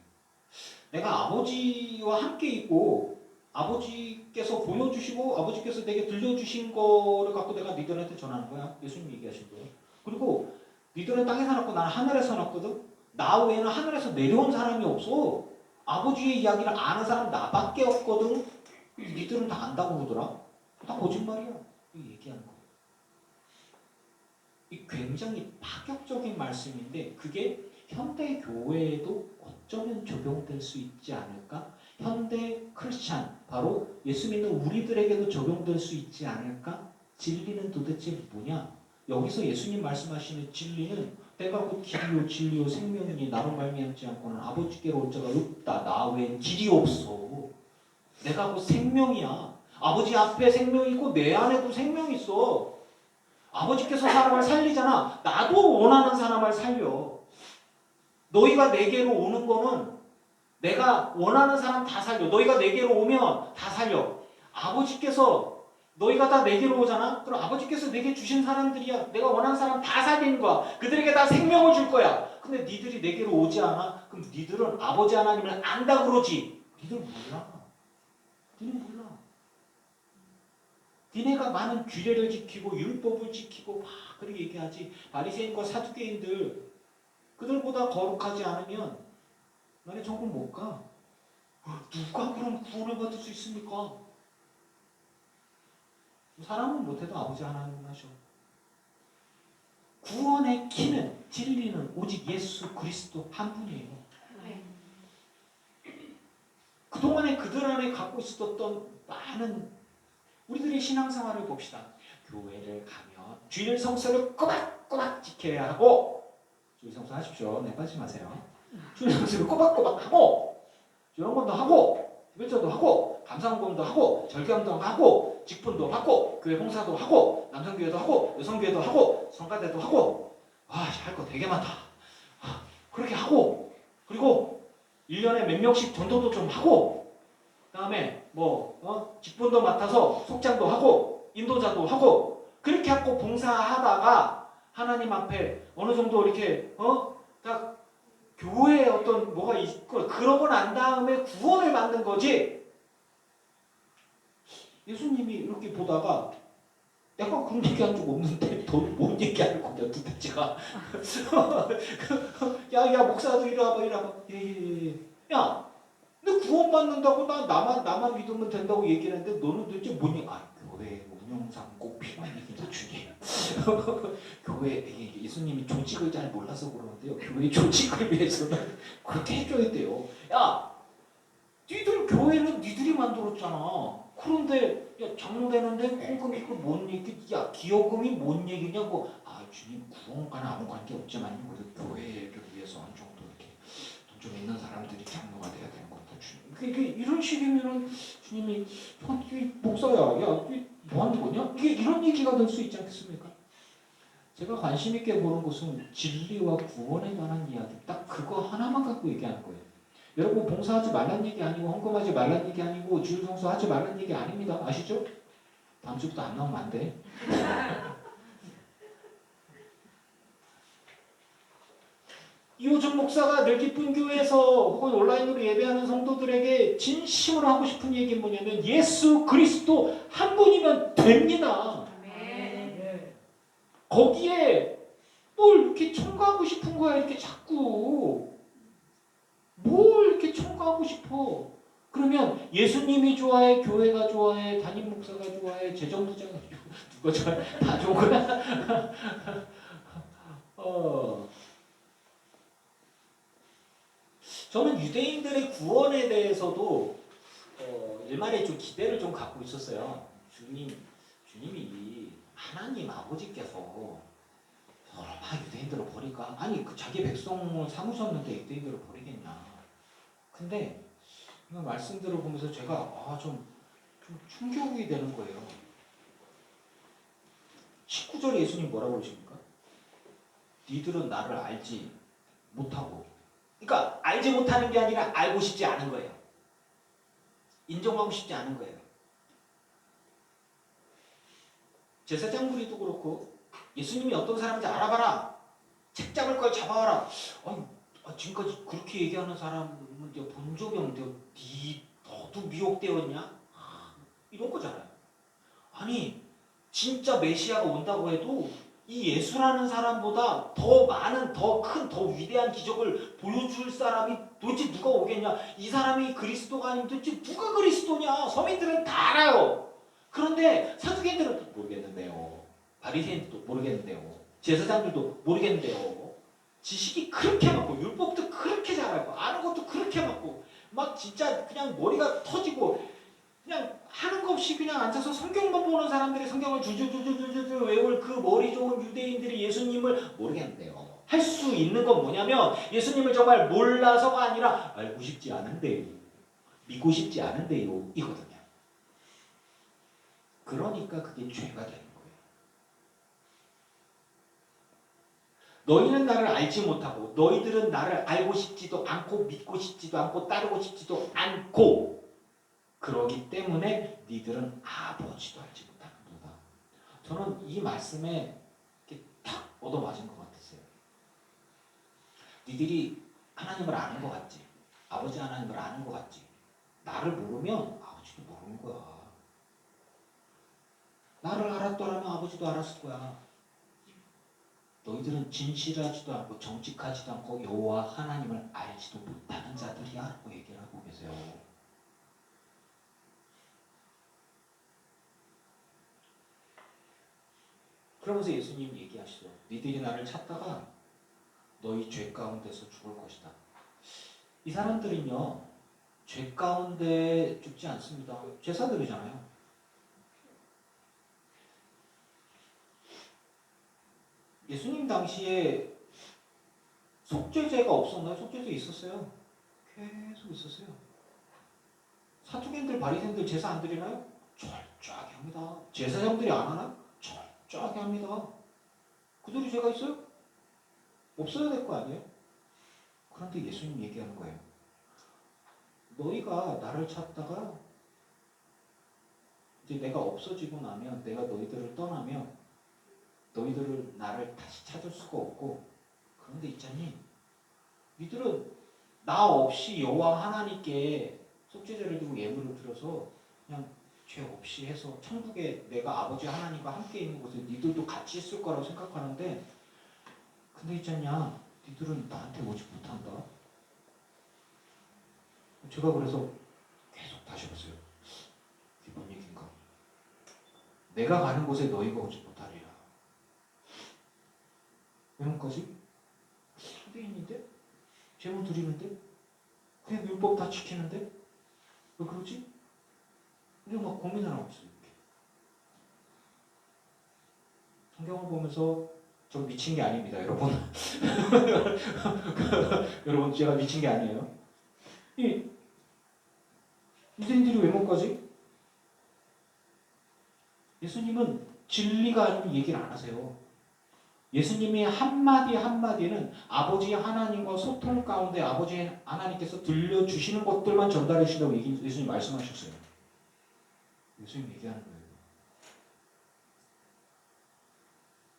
내가 아버지와 함께 있고 아버지께서 보여주시고 아버지께서 내게 들려주신 거를 갖고 내가 니들한테 전하는 거야. 예수님 얘기하신 거예요. 그리고 니들은 땅에 살았고 나는 하늘에 살았거든. 나 외에는 하늘에서 내려온 사람이 없어. 아버지의 이야기를 아는 사람 나밖에 없거든. 니들은 다 안다고 그러더라. 다 거짓말이야. 이 얘기하는 거. 이 굉장히 파격적인 말씀인데 그게 현대 교회에도 어쩌면 적용될 수 있지 않을까? 현대 크리스찬, 바로 예수 믿는 우리들에게도 적용될 수 있지 않을까? 진리는 도대체 뭐냐? 여기서 예수님 말씀하시는 진리는 내가 곧 길이요 진리요 생명이니 나로 말미암지 않고는 아버지께로 올 자가 없다. 나 외엔 길이 없어. 내가 곧 생명이야. 아버지 앞에 생명이 있고 내 안에도 생명이 있어. 아버지께서 사람을 살리잖아. 나도 원하는 사람을 살려. 너희가 내게로 오는 거는 내가 원하는 사람 다 살려. 너희가 내게로 오면 다 살려. 아버지께서 너희가 다 내게로 오잖아? 그럼 아버지께서 내게 주신 사람들이야. 내가 원하는 사람 다 살리는 거야. 그들에게 다 생명을 줄 거야. 근데 니들이 내게로 오지 않아? 그럼 니들은 아버지 하나님을 안다 그러지. 니들 몰라. 니는 몰라. 니네가 많은 규례를 지키고 율법을 지키고 막 그렇게 얘기하지. 바리새인과 사두개인들 그들보다 거룩하지 않으면 너네 천국 못 가. 누가 그럼 구원을 받을 수 있습니까? 사람은 못해도 아버지 하나님은 하셔. 구원의 키는 진리는 오직 예수 그리스도 한 분이에요. 그동안에 그들 안에 갖고 있었던 많은 우리들의 신앙생활을 봅시다. 교회를 가면 주일 성서를 꼬박꼬박 지켜야 하고 주일 성서 하십시오. 네, 빠지지 마세요. 주일 성서를 꼬박꼬박 하고 주일원금도 하고 일절도 하고 감사원금도 하고 절기함도 하고 직분도 받고 교회 봉사도 하고 남성교회도 하고 여성교회도 하고 성가대도 하고 할 거 되게 많다. 그렇게 하고 그리고 1년에 몇 명씩 전도도 좀 하고 그 다음에 직분도 맡아서 속장도 하고 인도자도 하고 그렇게 하고 봉사하다가 하나님 앞에 어느 정도 이렇게 딱 교회에 어떤 뭐가 있고 그러고 난 다음에 구원을 받는 거지. 예수님이 이렇게 보다가 약간 그런 얘기한 적 없는데 더 뭔 얘기하는 거냐 도대체가. 야 목사도 이리 와봐. 예. 야 근데 구원 받는다고 나만 믿으면 된다고 얘기를 했는데 너는 도대체 뭔 얘기? 교회 운영상 꼭 필요한 얘기다 주님. 교회 예수님이 조직을 잘 몰라서 그러는데요. 교회 조직을 위해서는 그렇게 해줘야 돼요. 야, 니들 교회는 니들이 만들었잖아. 그런데 장로 되는데 헌금이 뭔 얘기? 야, 기여금이 뭔 얘기냐고. 주님 구원과는 아무 관계 없지만요. 그래도 교회를 위해서 어느 정도 이렇게 돈 좀 있는 사람들이 장로가 돼야 되는 것도 주님. 이런 식이면은 주님이 목사야, 야, 뭐 하는 거냐? 이게 이런 얘기가 될 수 있지 않겠습니까? 제가 관심 있게 보는 것은 진리와 구원에 관한 이야기, 딱 그거 하나만 갖고 얘기하는 거예요. 여러분 봉사하지 말란 얘기 아니고 헌금하지 말란 얘기 아니고 주일 성수하지 말란 얘기 아닙니다. 아시죠? 다음 주부터 안 나오면 안 돼. 이호준 목사가 늘 기쁜 교회에서 혹은 온라인으로 예배하는 성도들에게 진심으로 하고 싶은 얘기는 뭐냐면 예수 그리스도 한 분이면 됩니다. 거기에 뭘 이렇게 첨가하고 싶은 거야. 이렇게 자꾸 뭘 이렇게 첨가하고 싶어. 그러면 예수님이 좋아해, 교회가 좋아해, 담임 목사가 좋아해, 재정부장이 누가 좋아해? 다 좋은 거야. 저는 유대인들의 구원에 대해서도 일말에 좀 기대를 좀 갖고 있었어요. 주님이 하나님 아버지께서 설마 유대인들을 버릴까? 아니 그 자기 백성을 삼으셨는데 유대인들을 버리겠냐? 근데 이 말씀들을 보면서 제가 좀 충격이 되는 거예요. 19절에 예수님 뭐라고 그러십니까? 니들은 나를 알지 못하고, 그러니까 알지 못하는 게 아니라 알고 싶지 않은 거예요. 인정하고 싶지 않은 거예요. 제사장 무리도 그렇고 예수님이 어떤 사람인지 알아봐라. 책 잡을 걸 잡아와라. 지금까지 그렇게 얘기하는 사람은 내가 본 적이 없는데 너도 미혹되었냐? 이런 거잖아요. 아니 진짜 메시아가 온다고 해도 이 예수라는 사람보다 더 많은, 더 큰, 더 위대한 기적을 보여줄 사람이 도대체 누가 오겠냐? 이 사람이 그리스도가 아니면 도대체 누가 그리스도냐? 서민들은 다 알아요. 그런데 사두개인들은 모르겠는데요. 바리새인들도 모르겠는데요. 제사장들도 모르겠는데요. 지식이 그렇게 많고 율법도 그렇게 잘 알고 아는 것도 그렇게 많고 막 진짜 그냥 머리가 터지고 그냥 하는 거 없이 그냥 앉아서 성경만 보는 사람들이 성경을 주주주주주주 외울 그 머리 좋은 유대인들이 예수님을 모르겠는데요. 할 수 있는 건 뭐냐면 예수님을 정말 몰라서가 아니라 알고 싶지 않은데요. 믿고 싶지 않은데요. 이거든요. 그러니까 그게 죄가 되는 거예요. 너희는 나를 알지 못하고 너희들은 나를 알고 싶지도 않고 믿고 싶지도 않고 따르고 싶지도 않고 그러기 때문에 니들은 아버지도 알지 못하는도다. 저는 이 말씀에 이렇게 탁 얻어맞은 것 같았어요. 니들이 하나님을 아는 것 같지? 아버지 하나님을 아는 것 같지? 나를 모르면 아버지도 모르는 거야. 나를 알았더라면 아버지도 알았을 거야. 너희들은 진실하지도 않고 정직하지도 않고 여호와 하나님을 알지도 못하는 자들이야 라고 얘기를 하고 계세요. 그러면서 예수님 얘기하시죠. 니들이 나를 찾다가 너희 죄 가운데서 죽을 것이다. 이 사람들은요. 죄 가운데 죽지 않습니다. 죄사들이잖아요. 예수님 당시에 속죄제가 없었나요? 속죄제 있었어요. 계속 있었어요. 사두개인들 바리새인들 제사 안 드리나요? 철저하게 합니다. 제사장들이 안 하나요? 철저하게 합니다. 그들이 죄가 있어요? 없어야 될 거 아니에요? 그런데 예수님 얘기하는 거예요. 너희가 나를 찾다가 이제 내가 없어지고 나면 내가 너희들을 떠나면 너희들을 나를 다시 찾을 수가 없고 그런데 있잖니 니들은 나 없이 여호와 하나님께 속죄제를 드리고 예물을 드려서 그냥 죄 없이 해서 천국에 내가 아버지 하나님과 함께 있는 곳에 니들도 같이 있을 거라고 생각하는데 근데 있잖냐 니들은 나한테 오지 못한다. 제가 그래서 계속 다시 봤어요. 이게 뭔 얘기인가? 내가 가는 곳에 너희가 오지 못하리라. 이런까지? 유대인인데? 제물 드리는데? 그냥 율법 다 지키는데? 왜 그러지? 이제 막 고민을 하고 있어요. 이렇게. 성경을 보면서 저 미친 게 아닙니다, 여러분. 여러분, 제가 미친 게 아니에요. 이 유대인들이 왜 못 가지? 예수님은 진리가 아니면 얘기를 안 하세요. 예수님이 한마디 한마디는 아버지 하나님과 소통 가운데 아버지 하나님께서 들려주시는 것들만 전달해 주신다고 예수님 말씀하셨어요. 예수님 얘기하는 거예요.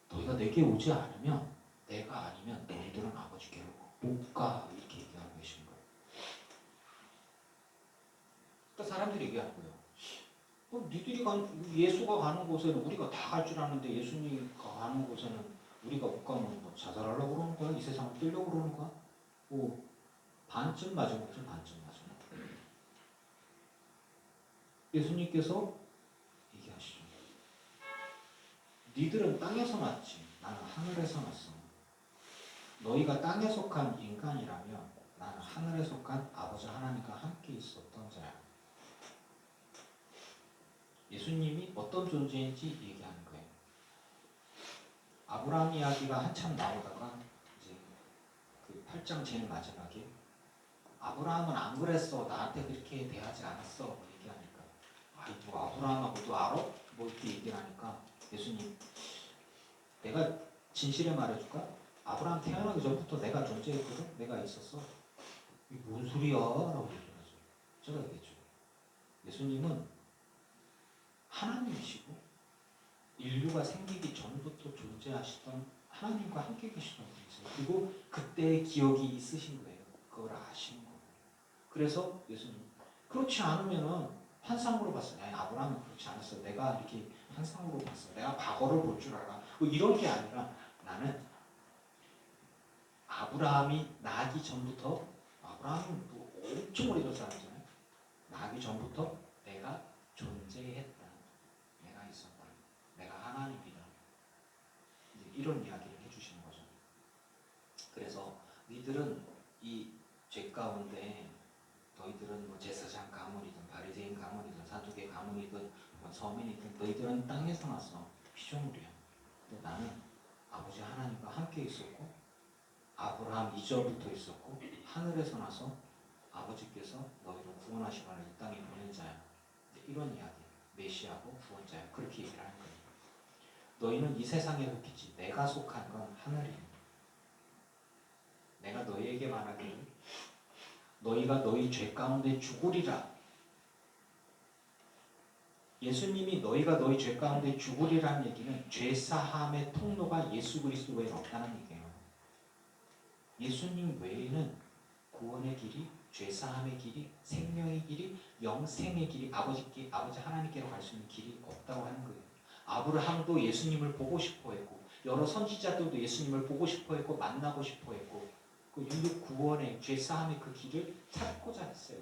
너희가 내게 오지 않으면 내가 아니면 너희들은 아버지께로 못 가. 이렇게 얘기하고 계시는 거예요. 그러니까 사람들이 얘기하는 거예요. 니들이 예수가 가는 곳에는 우리가 다 갈 줄 아는데 예수님이 가는 곳에는 우리가 못 가면 뭐 자살하려고 그러는 거야? 이 세상을 뜨려고 그러는 거야? 뭐 반쯤 맞은 것은 반쯤 맞은 것. 예수님께서 얘기하시죠. 니들은 땅에서 났지. 나는 하늘에서 났어. 너희가 땅에 속한 인간이라면 나는 하늘에 속한 아버지 하나님과 함께 있었던 자야. 예수님이 어떤 존재인지 얘기하는 거예요. 아브라함 이야기가 한참 나오다가 이제 그 8장 제일 마지막에 아브라함은 안 그랬어. 나한테 그렇게 대하지 않았어. 뭐 얘기하니까 아이 뭐 아브라함하고도 알아? 뭐 이렇게 얘기를 하니까 예수님 내가 진실을 말해줄까? 아브라함 태어나기 전부터 내가 존재했거든? 내가 있었어. 이게 뭔 소리야? 라고 얘기하죠. 제가 얘기했죠. 예수님은 하나님이시고 인류가 생기기 전부터 존재하시던 하나님과 함께 계시던 분이세요. 그리고 그때의 기억이 있으신 거예요. 그걸 아시는 거예요. 그래서 예수님 그렇지 않으면은 환상으로 봤어. 야, 아브라함은 그렇지 않았어. 내가 이렇게 환상으로 봤어. 내가 과거를 볼 줄 알아. 뭐 이런 게 아니라 나는 아브라함이 나기 전부터 아브라함은 뭐 엄청 오래전 사람이잖아요. 나기 전부터 내가 존재했다. 내가 있었다. 내가 하나님이다. 이런 이야기를 해주시는 거죠. 그래서 니들은 이 죄 가운데 너희들은 뭐 제사장 가문이든 바리새인 가문이든 사두개 서민이든 너희들은 땅에서 나서 피조물이야. 근데 나는 아버지 하나님과 함께 있었고 아브라함 이전부터 있었고 하늘에서 나서 아버지께서 너희를 구원하시거나 이 땅에 보낸 자야. 이런 이야기. 메시아고 구원자야. 그렇게 얘기를 하는 거예요. 너희는 이 세상에 속했지. 내가 속한 건 하늘이야. 내가 너희에게 말하기를 너희가 너희 죄 가운데 죽으리라. 예수님이 너희가 너희 죄 가운데 죽으리라는 얘기는 죄 사함의 통로가 예수 그리스도 외에 없다는 얘기예요. 예수님 외에는 구원의 길이, 죄 사함의 길이, 생명의 길이, 영생의 길이, 아버지 하나님께로 갈 수 있는 길이 없다고 하는 거예요. 아브라함도 예수님을 보고 싶어 했고 여러 선지자들도 예수님을 보고 싶어 했고 만나고 싶어 했고 그 인류 구원의 죄 사함의 그 길을 찾고자 했어요.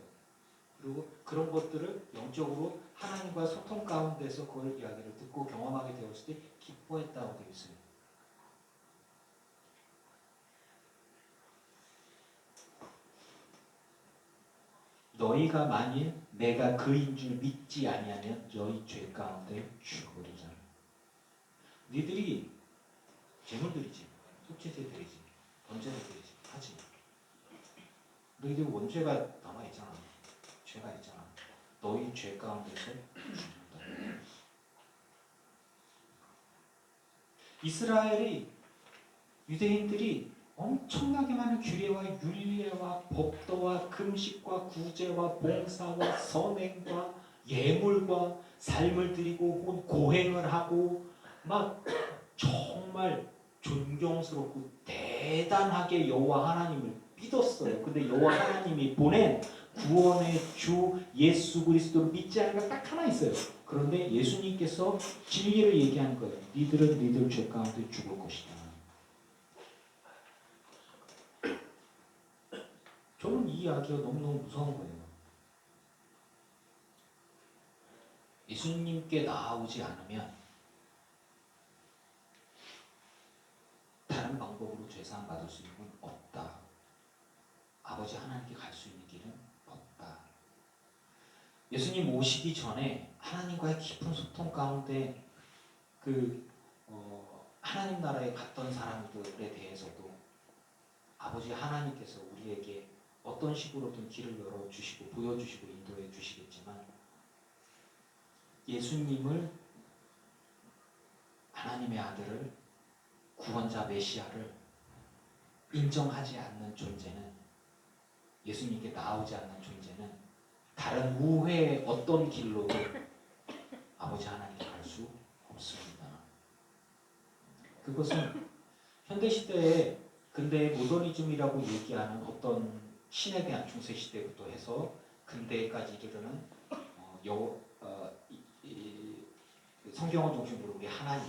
그리고 그런 것들을 영적으로 하나님과 소통 가운데서 그걸 이야기를 듣고 경험하게 되었을 때 기뻐했다고 되어 있어요. 너희가 만일 내가 그인 줄 믿지 아니하면 너희 죄 가운데 죽으리라. 니들이 재물들이지, 속죄제들이지, 번제들이지 하지. 너희들 원죄가 남아 있잖아. 죄가 있잖아. 너희 죄 가운데서 죽는다. 이스라엘이 유대인들이 엄청나게 많은 규례와 율례와 법도와 금식과 구제와 봉사와 선행과 예물과 삶을 드리고 고행을 하고 막 정말 존경스럽고 대단하게 여호와 하나님을 믿었어요. 근데 여호와 하나님이 보낸 구원의 주 예수 그리스도를 믿지 않는 게 딱 하나 있어요. 그런데 예수님께서 진리를 얘기하는 거예요. 니들은 니들 죄 가운데 죽을 것이다. 저는 이 이야기가 너무너무 무서운 거예요. 예수님께 나아오지 않으면 다른 방법으로 죄사함 받을 수 있는 건 없다. 아버지 하나님께 갈 수 있는 길은 없다. 예수님 오시기 전에 하나님과의 깊은 소통 가운데 하나님 나라에 갔던 사람들에 대해서도 아버지 하나님께서 우리에게 어떤 식으로든 길을 열어주시고 보여주시고 인도해 주시겠지만 예수님을 하나님의 아들을 구원자 메시아를 인정하지 않는 존재는 예수님께 나오지 않는 존재는 다른 우회의 어떤 길로도 아버지 하나님께 갈 수 없습니다. 그것은 현대시대에 근대 모더니즘이라고 얘기하는 어떤 신에 대한 중세 시대부터 해서 근대까지 이르는 성경을 중심으로 우리 하나님,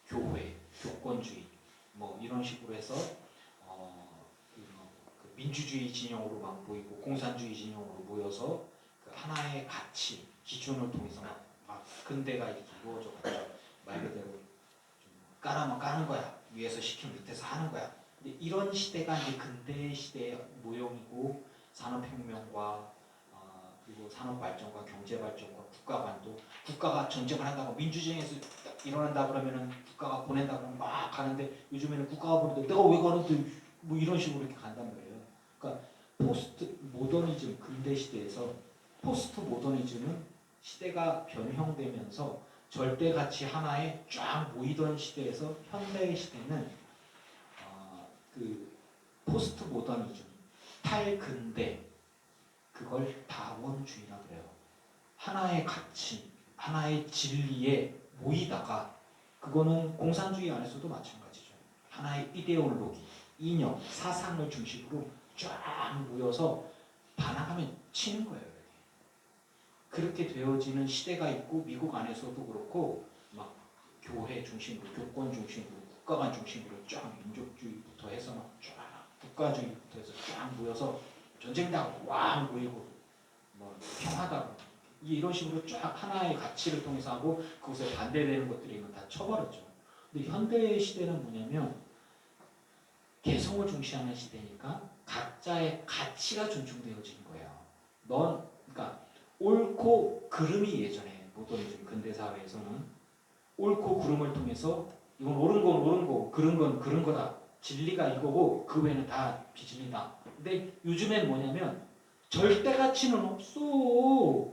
교회, 교권주의 뭐 이런 식으로 해서 그 민주주의 진영으로 막 보이고 공산주의 진영으로 모여서 그 하나의 가치, 기준을 통해서 막 근대가 이렇게 이루어져가지고 말 그대로 좀 까라면 까는 거야. 위에서 시키면 밑에서 하는 거야. 근데 이런 시대가 이제 근대 시대의 모형이고 산업혁명과 그리고 산업발전과 경제발전과 국가관도 국가가 전쟁을 한다고 민주주의에서 일어난다 그러면은 국가가 보낸다 그러면 막 가는데 요즘에는 국가가 보내는데 내가 왜 가는데 뭐 이런 식으로 이렇게 간단 말이에요. 그러니까 포스트 모더니즘 근대 시대에서 포스트 모더니즘은 시대가 변형되면서 절대 가치 하나에 쫙 모이던 시대에서 현대의 시대는 그 포스트 모더니즘 탈근대 그걸 다원주의라 그래요. 하나의 가치, 하나의 진리에 모이다가 그거는 공산주의 안에서도 마찬가지죠. 하나의 이데올로기, 이념, 사상을 중심으로 쫙 모여서 반항하면 치는 거예요. 그렇게 되어지는 시대가 있고 미국 안에서도 그렇고 막 교회 중심으로, 교권 중심으로, 국가관 중심으로 쫙 민족주의부터 해서 막 쫙 국가주의부터 해서 쫙 모여서 전쟁당하고 와 모이고 뭐 평화다 이런 식으로 쫙 하나의 가치를 통해서 하고 그것에 반대되는 것들이면 다 쳐버렸죠. 근데 현대의 시대는 뭐냐면 개성을 중시하는 시대니까 각자의 가치가 존중되어지는 거예요. 그러니까 옳고 그름이 예전에 모더니즘 근대 사회에서는 옳고 그름을 통해서 이건 옳은 건 옳은 거, 그른 건 그른 거다. 진리가 이거고 그 외에는 다 비진리다. 근데 요즘엔 뭐냐면 절대 가치는 없어.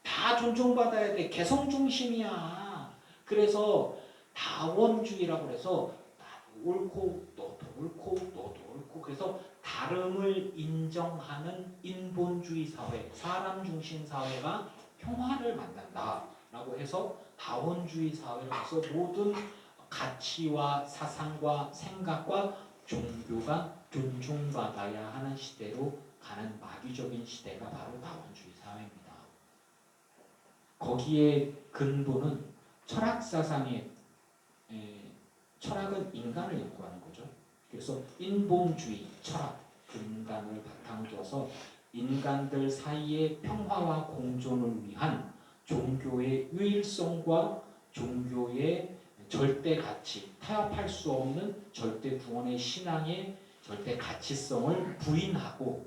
다 존중받아야 돼. 개성 중심이야. 그래서 다원주의라고 해서 나도 옳고 너도 옳고 너도 옳고 그래서 다름을 인정하는 인본주의 사회, 사람 중심 사회가 평화를 만든다라고 해서 다원주의 사회로서 모든 가치와 사상과 생각과 종교가 존중받아야 하는 시대로 가는 마귀적인 시대가 바로 다원주의 사회입니다. 거기에 근본은 철학 사상의 철학은 인간을 연구하는 거죠. 그래서 인본주의 철학, 인간을 바탕 둬서 인간들 사이의 평화와 공존을 위한 종교의 유일성과 종교의 절대 가치, 타협할 수 없는 절대 구원의 신앙의 절대 가치성을 부인하고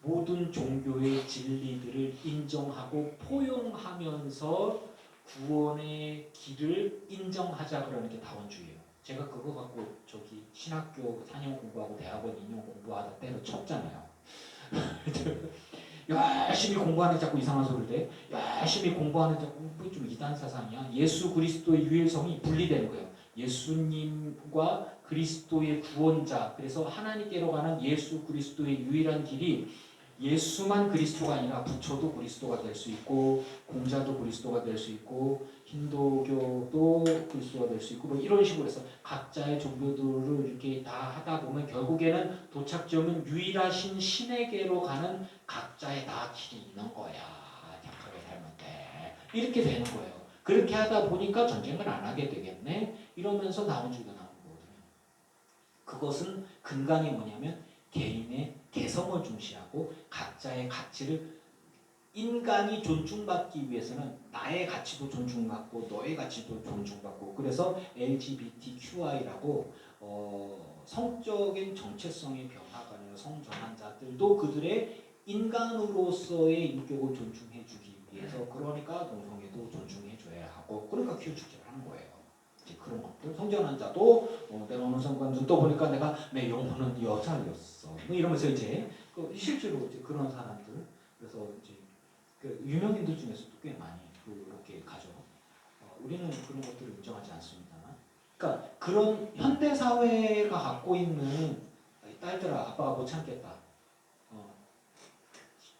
모든 종교의 진리들을 인정하고 포용하면서 구원의 길을 인정하자 그러는 게 다원주의예요. 제가 그거 갖고 저기 신학교 4년 공부하고 대학원 2년 공부하다 때려쳤잖아요. 열심히 공부하는 자꾸 이상한 소리를 해. 열심히 공부하는 자꾸 좀 이단 사상이야. 예수 그리스도의 유일성이 분리되는 거예요. 예수님과 그리스도의 구원자, 그래서 하나님께로 가는 예수 그리스도의 유일한 길이 예수만 그리스도가 아니라 부처도 그리스도가 될 수 있고 공자도 그리스도가 될 수 있고 힌두교도 그리스도가 될 수 있고 뭐 이런 식으로 해서 각자의 종교들을 이렇게 다 하다 보면 결국에는 도착점은 유일하신 신에게로 가는 각자의 다 길이 있는 거야. 착하게 살면 돼. 이렇게 되는 거예요. 그렇게 하다 보니까 전쟁을 안 하게 되겠네. 이러면서 다원주의가 나오는 거거든요. 그것은 근간이 뭐냐면 개인의 개성을 중시하고 각자의 가치를 인간이 존중받기 위해서는 나의 가치도 존중받고 너의 가치도 존중받고 그래서 LGBTQI라고 성적인 정체성의 변화가 아니라 성전환자들도 그들의 인간으로서의 인격을 존중해주기 위해서 그러니까 동성애도 존중해줘야 하고 그러니까 퀴어 축제를 하는 거예요. 이제 그런 것들 성전환자도 내가 어느 순간 눈 떠보니까 내가 내 영혼은 여자였어 뭐 이러면서 이제 실제로 이제 그런 사람들 그래서 이제 그 유명인들 중에서도 꽤 많이 그렇게 가죠. 우리는 그런 것들을 인정하지 않습니다. 그러니까 그런 현대 사회가 갖고 있는 딸들아 아빠가 못 참겠다.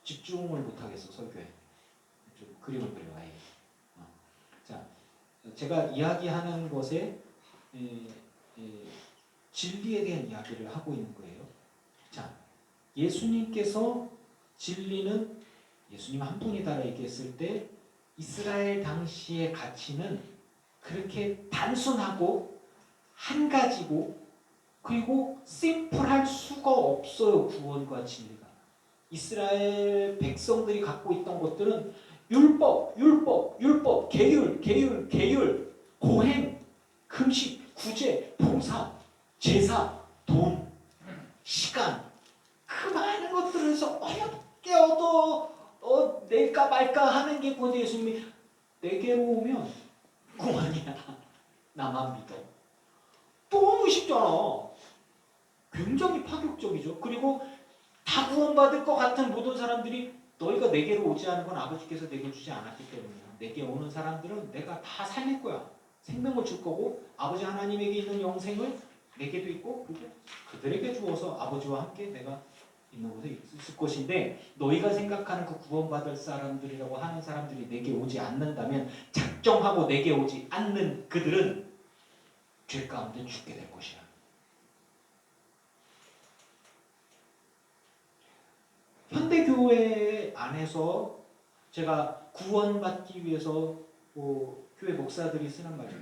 집중을 못 하겠어 설교에. 좀 그림을 그려 아예. 자, 제가 이야기하는 것에 진리에 대한 이야기를 하고 있는 거예요. 자, 예수님께서 진리는 예수님 한 분이다라 얘기했을 때 이스라엘 당시의 가치는 그렇게 단순하고 한 가지고 그리고 심플할 수가 없어요. 구원과 진리가. 이스라엘 백성들이 갖고 있던 것들은 율법, 계율, 고행, 금식, 구제, 봉사, 제사, 돈, 시간 그 많은 것들에서 어렵게 낼까 말까 하는 게 근데 예수님이 내게로 오면 그만이야. 나만 믿어. 너무 쉽잖아. 굉장히 파격적이죠. 그리고 다 구원받을 것 같은 모든 사람들이 너희가 내게로 오지 않은 건 아버지께서 내게 주지 않았기 때문이야. 내게 오는 사람들은 내가 다 살릴 거야. 생명을 줄 거고 아버지 하나님에게 있는 영생을 내게도 있고 그리고 그들에게 주어서 아버지와 함께 내가 있는 곳에 있을 것인데 너희가 생각하는 그 구원받을 사람들이라고 하는 사람들이 내게 오지 않는다면 작정하고 내게 오지 않는 그들은 죄 가운데 죽게 될 것이야. 현대교회 안에서 제가 구원받기 위해서 교회 목사들이 쓰는 말이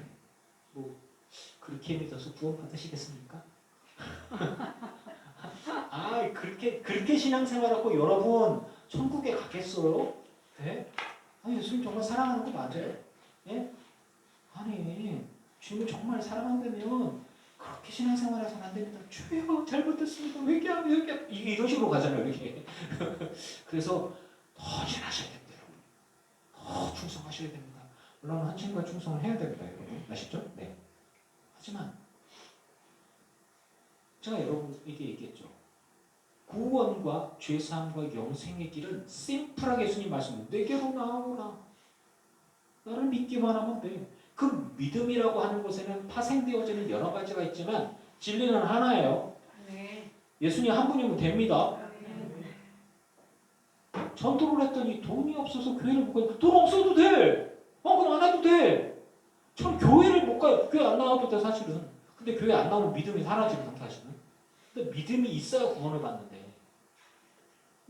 그렇게 믿어서 구원받으시겠습니까? 그렇게 신앙생활하고 여러분 천국에 가겠어요? 네? 아니 예수님 정말 사랑하는 거 맞아요? 예? 아니 주님을 정말 사랑한다면 그렇게 신앙생활해서는 안 됩니다. 주여 잘못했습니다. 회개하면 이런 식으로 가잖아요. 이렇게. 그래서 더 신하셔야 됩니다. 더 충성하셔야 됩니다. 물론 헌신과 충성을 해야 됩니다, 여러분. 아시죠? 네. 하지만 제가 여러분에게 얘기했죠. 구원과 죄사함과 영생의 길은 심플하게 예수님 말씀을 내게로 나오라. 나를 믿기만 하면 돼. 그 믿음이라고 하는 것에는 파생되어지는 여러 가지가 있지만 진리는 하나예요. 예수님 한 분이면 됩니다. 전도를 했더니 돈이 없어서 교회를 못 가요. 돈 없어도 돼. 그럼 안 해도 돼. 전 교회를 못 가요. 교회 안 나와도 돼 사실은. 근데 교회 안 나오면 믿음이 사라지거든 사실은. 근데 믿음이 있어야 구원을 받는데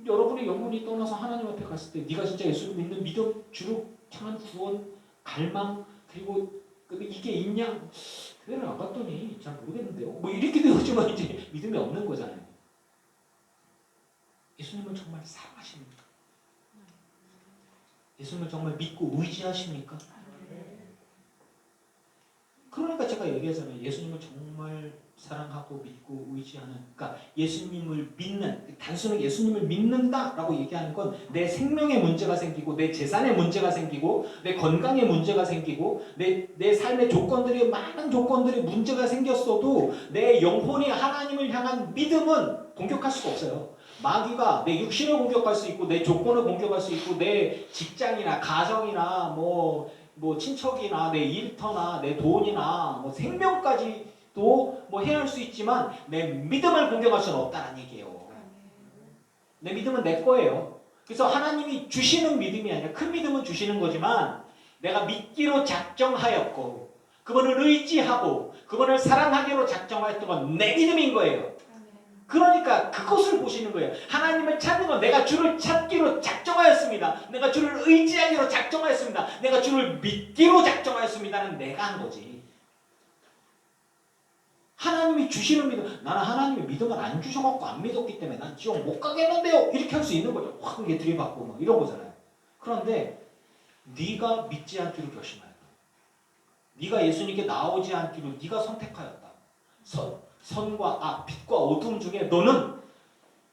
여러분의 영혼이 떠나서 하나님 앞에 갔을 때 네가 진짜 예수를 믿는 믿음, 주를 향한 구원, 갈망 그리고 이게 있냐? 교회를 안 갔더니 잘 모르겠는데요. 뭐 이렇게 되어지면 이제 믿음이 없는 거잖아요. 예수님을 정말 사랑하십니까? 예수님을 정말 믿고 의지하십니까? 그러니까 제가 얘기하잖아요. 예수님을 정말 사랑하고 믿고 의지하는, 그러니까 예수님을 믿는, 단순히 예수님을 믿는다라고 얘기하는 건 내 생명에 문제가 생기고 내 재산에 문제가 생기고 내 건강에 문제가 생기고 내 삶의 조건들이 많은 조건들이 문제가 생겼어도 내 영혼이 하나님을 향한 믿음은 공격할 수가 없어요. 마귀가 내 육신을 공격할 수 있고 내 조건을 공격할 수 있고 내 직장이나 가정이나 뭐 친척이나 내 일터나 내 돈이나 뭐 생명까지도 뭐 해할 수 있지만 내 믿음을 공격할 수는 없다는 얘기예요. 내 믿음은 내 거예요. 그래서 하나님이 주시는 믿음이 아니라 큰 믿음은 주시는 거지만 내가 믿기로 작정하였고 그분을 의지하고 그분을 사랑하기로 작정하였던 건 내 믿음인 거예요. 그러니까 그것을 보시는 거예요. 하나님을 찾는 건 내가 주를 찾기로 작정하였습니다. 내가 주를 의지하기로 작정하였습니다. 내가 주를 믿기로 작정하였습니다는 내가 한 거지. 하나님이 주시는 믿음, 나는 하나님의 믿음을 안 주셔갖고 안 믿었기 때문에 난 지옥 못 가겠는데요. 이렇게 할 수 있는 거죠. 확 이게 들이받고 막 이런 거잖아요. 그런데 네가 믿지 않기로 결심하였다. 네가 예수님께 나오지 않기로 네가 선택하였다. 선과 빛과 어둠 중에 너는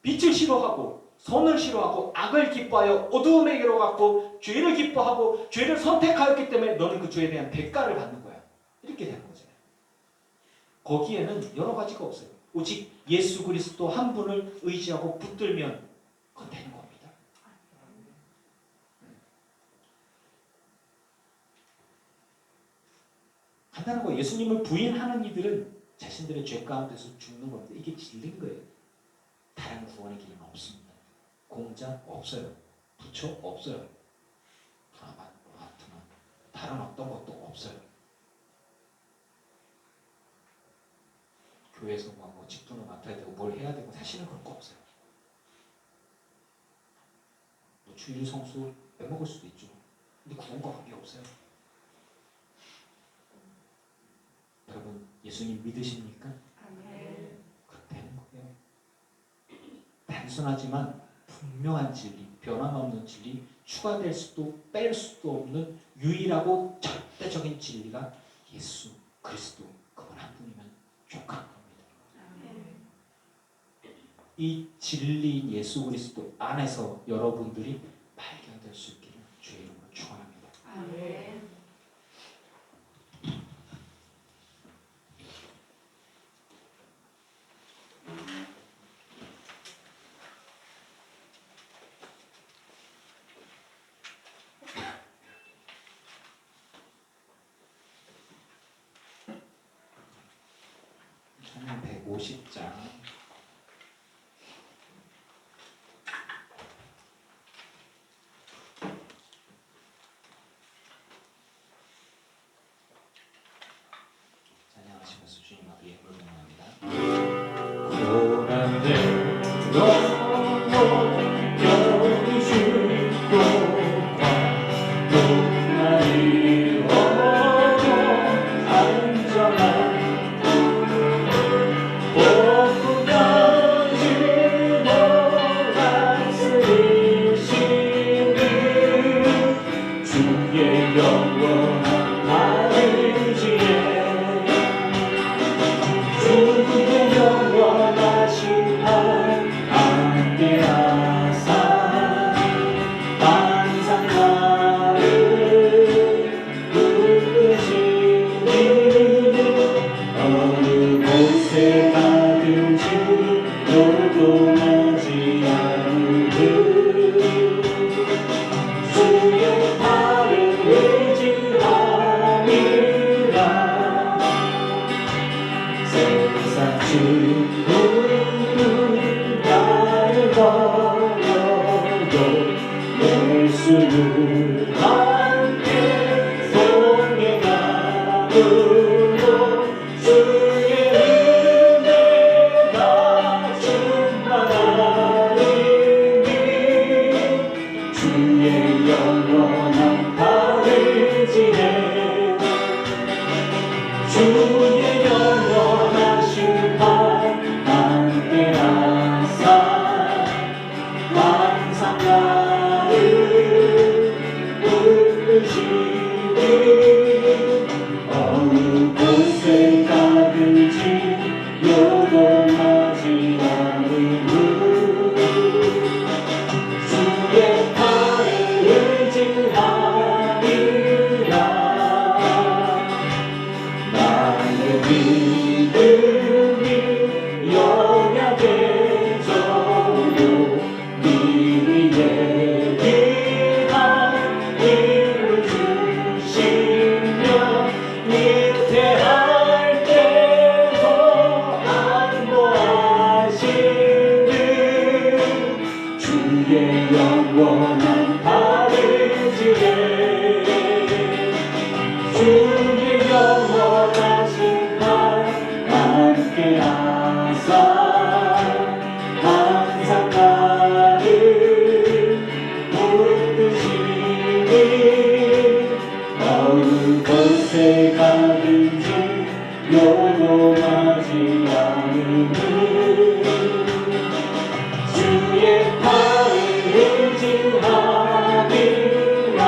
빛을 싫어하고 선을 싫어하고 악을 기뻐하여 어두움에게로 갔고 죄를 기뻐하고 죄를 선택하였기 때문에 너는 그 죄에 대한 대가를 받는 거야. 이렇게 되는 거죠. 거기에는 여러 가지가 없어요. 오직 예수 그리스도 한 분을 의지하고 붙들면 그건 되는 겁니다. 간단한 거, 예수님을 부인하는 이들은 자신들의 죄 가운데서 죽는 겁니다. 이게 진리인 거예요. 다른 구원의 길은 없습니다. 공자 없어요. 부처 없어요. 브라만, 마하트만, 다른 어떤 것도 없어요. 교회에서 뭐 직분을 맡아야 되고 뭘 해야 되고 사실은 그런 거 없어요. 뭐 주일 성수 빼먹을 수도 있죠. 근데 구원과 관계 없어요. 여러분 예수님 믿으십니까? 그렇게 되는 거예요. 단순하지만 분명한 진리, 변함없는 진리, 추가될 수도 뺄 수도 없는 유일하고 절대적인 진리가 예수 그리스도 그분 한 분이면 족한 겁니다. 이 진리인 예수 그리스도 안에서 여러분들이 발견될 수 있기를 주의 이름으로 축원합니다. 아멘. 찬양 150장 찬양하시면서 주님 앞에 예물을 드립니다. 고난을 넘어 여기 죽고 나를 얻어 안전한 복까지 몰아쓰시니 주의 영원한 다르지에 주의 영원하신 하나님 문득 나를 걸어도 예수를 함께 손에 감으로 주의 은혜가 충만하리니 주의 영원한 발을 지내 주의 영원하신 발 함께하사 항상 나를 붙드시니 어느 곳에 가든지 요동하지 않으므 주의 팔을 의지하리라 나의 믿음이 연약해져도 미리 예비한 힘을 주시며 위태할 때도 안보하시는 주의 영원한 발을 지내 주의 영원하신 발 함께하사 항상 나를 붙드시니 어느 곳에 가든지 요동하지 않으니 주의 팔을 의지하리라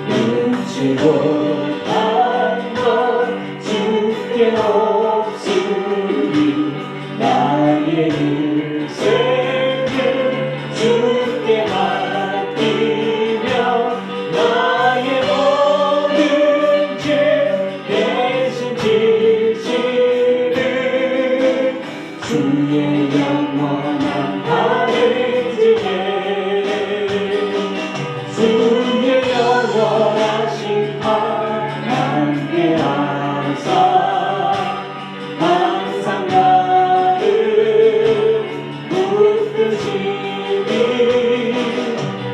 눈치 못한 것 주께 없으니 나의 인생을 주께 맡기며 나의 모든 죄 대신 지시는 주의 영원한 발을 지내 주의 영원하신 발 함께하사 항상 나를 붙드시니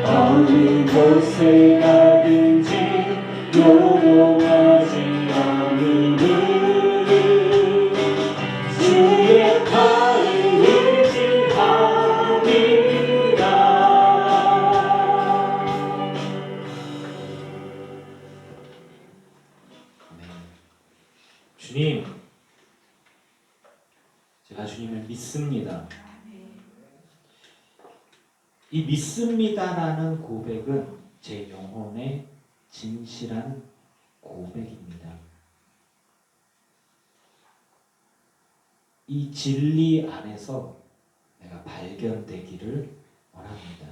어느 곳에 가든지 요동하지 않으므 주의 팔을 의지하리라 주님, 제가 주님을 믿습니다. 이 믿습니다라는 고백은 제 영혼의 진실한 고백입니다. 이 진리 안에서 내가 발견되기를 원합니다.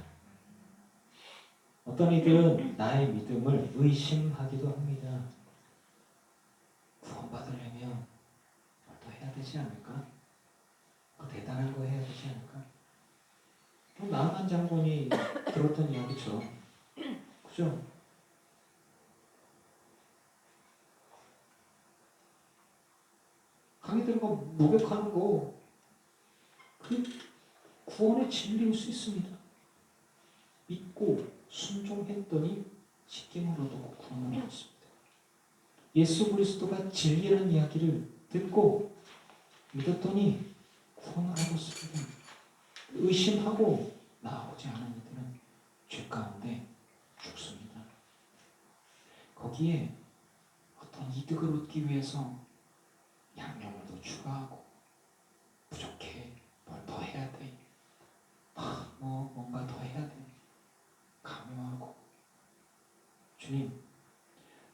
어떤 이들은 나의 믿음을 의심하기도 합니다. 구원받으려면 더 해야 되지 않을까? 더 대단한 거 해야 되지 않을까? 나만 장군이 들었던 이야기처럼, 그죠? 강의 들은 거 모백하는 거, 그 구원의 진리일 수 있습니다. 믿고 순종했더니 지킴으로 도 구원을 얻었습니다. 예수 그리스도가 진리라는 이야기를 듣고 믿었더니 구원을 얻었습니다. 의심하고 나오지 않은 이들은 죄 가운데 죽습니다. 거기에 어떤 이득을 얻기 위해서 양념을 더 추가하고 부족해, 뭘 더 해야 돼, 뭔가 더 해야 돼, 강요하고. 주님,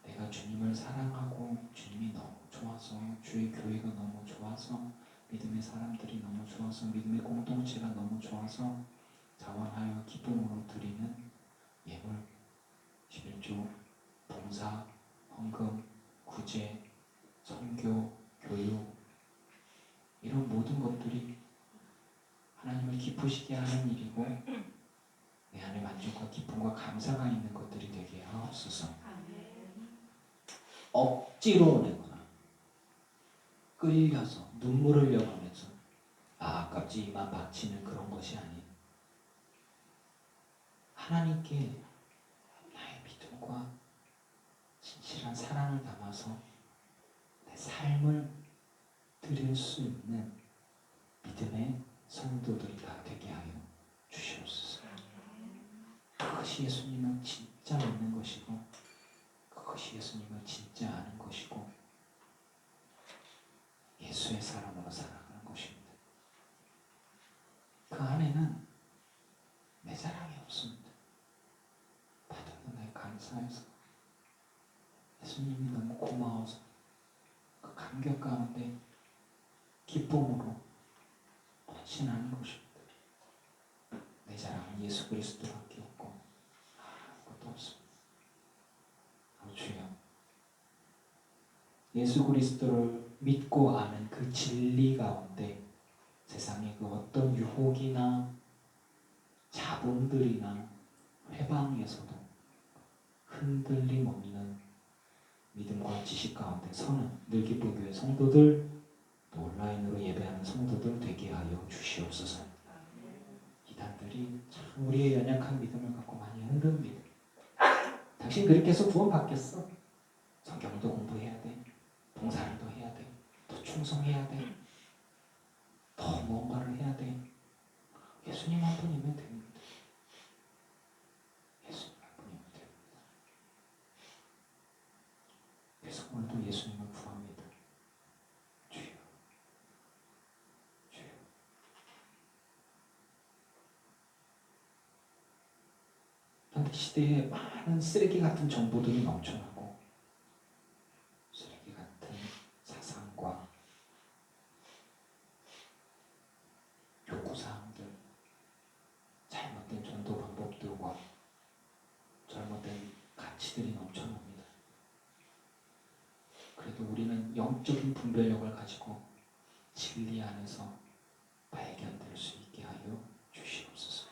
내가 주님을 사랑하고 주님이 너무 좋아서, 주의 교회가 너무 좋아서, 믿음의 사람들이 너무 좋아서, 믿음의 공동체가 너무 좋아서 자원하여 기쁨으로 드리는 예물, 11조, 봉사, 헌금, 구제, 선교, 교육, 이런 모든 것들이 하나님을 기쁘시게 하는 일이고 내 안에 만족과 기쁨과 감사가 있는 것들이 되게 하옵소서. 억지로 내거나 끌려서 눈물을 흘려가면서 아깝지 이만 바치는 그런 것이 아닌 하나님께 나의 믿음과 진실한 사랑을 담아서 내 삶을 드릴 수 있는 믿음의 성도들이 다 되게 하여 주시옵소서. 그것이 예수님을 진짜 믿는 것이고 그것이 예수님을 진짜 아는 것이고 예수의 사람으로 살아가는 것입니다. 그 안에는 내 자랑이 없습니다. 받은 은혜 감사해서 예수님이 너무 고마워서 그 감격 가운데 기쁨으로 헌신하는 것입니다. 내 자랑은 예수 그리스도밖에 없고 아무것도 없습니다. 주여, 예수 그리스도를 믿고 아는 그 진리 가운데 세상의 그 어떤 유혹이나 잡음들이나 회방에서도 흔들림 없는 믿음과 지식 가운데 서는 늘기쁘교회 성도들, 또 온라인으로 예배하는 성도들 되게 하여 주시옵소서. 이단들이 참 우리의 연약한 믿음을 갖고 많이 흔듭니다. 당신 그렇게 해서 구원받겠어? 성경도 공부해야 돼. 봉사를 해야 돼. 더 충성해야 돼. 더 뭔가를 해야 돼. 예수님 한 분이면 됩니다. 예수님 한 분이면 됩니다. 그래서 오늘도 예수님을 구합니다. 주여, 주여. 현대 시대에 많은 쓰레기 같은 정보들이 넘쳐나고 쓰레기 같은 사상과 요구사항들, 잘못된 전도 방법들과 잘못된 가치들이 넘쳐납니다. 그래도 우리는 영적인 분별력을 가지고 진리 안에서 발견될 수 있게 하여 주시옵소서.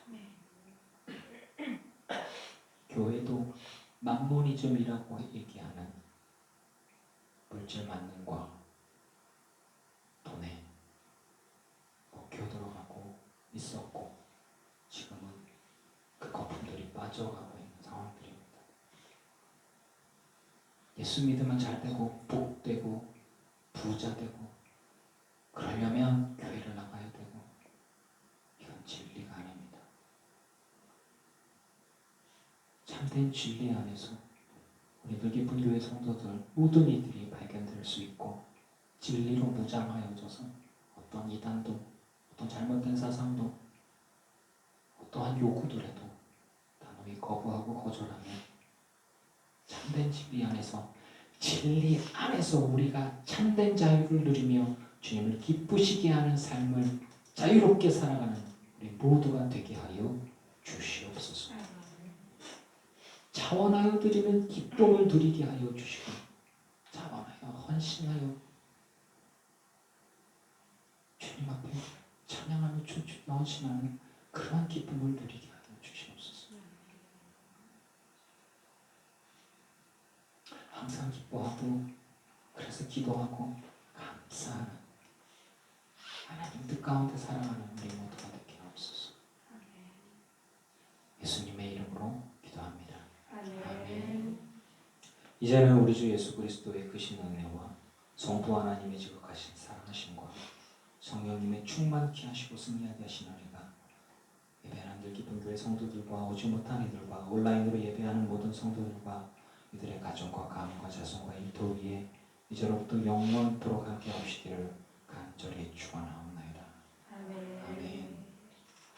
교회도 만모니즘이라고 얘기하는 물질 만능과 돈에 먹혀 들어가고 있었고 지금은 그 거품들이 빠져가고 있는 상황들입니다. 예수 믿으면 잘 되고 복되고 부자 되고 그러려면 교회를 나가야 되고 이건 진리가 아닙니다. 참된 진리 안에서 우리 늘기쁜 교회 성도들 모든 이들이 발견될 수 있고 진리로 무장하여져서 어떤 이단도 어떤 잘못된 사상도 어떠한 요구들에도 단호히 거부하고 거절하며 참된 진리 안에서 진리 안에서 우리가 참된 자유를 누리며 주님을 기쁘시게 하는 삶을 자유롭게 살아가는 우리 모두가 되게 하여 주시옵소서. 자원하여 드리는 기쁨을 누리게 하여 주시고 자원하여 헌신하여 주님 앞에 찬양하며 춤추며 헌신하는 그러한 기쁨을 누리게 하여 주시옵소서. 항상 기뻐하고 그래서 기도하고 감사하는 하나님 뜻 가운데 살아가는 우리 모두가 되게 하옵소서. 예수님의 이름으로 기도합니다. 아멘. 이제는 우리 주 예수 그리스도의 크신 은혜와 성부 하나님의 지극하신 사랑하심과 성령님의 충만케 하시고 승리하게 하신 은혜가 예배하는 늘기쁜 교회 성도들과 오지 못한 이들과 온라인으로 예배하는 모든 성도들과 이들의 가정과 가문과 자손과 일터 위에 이제로부터 영원토록 함께 하시기를 간절히 축원하옵나이다.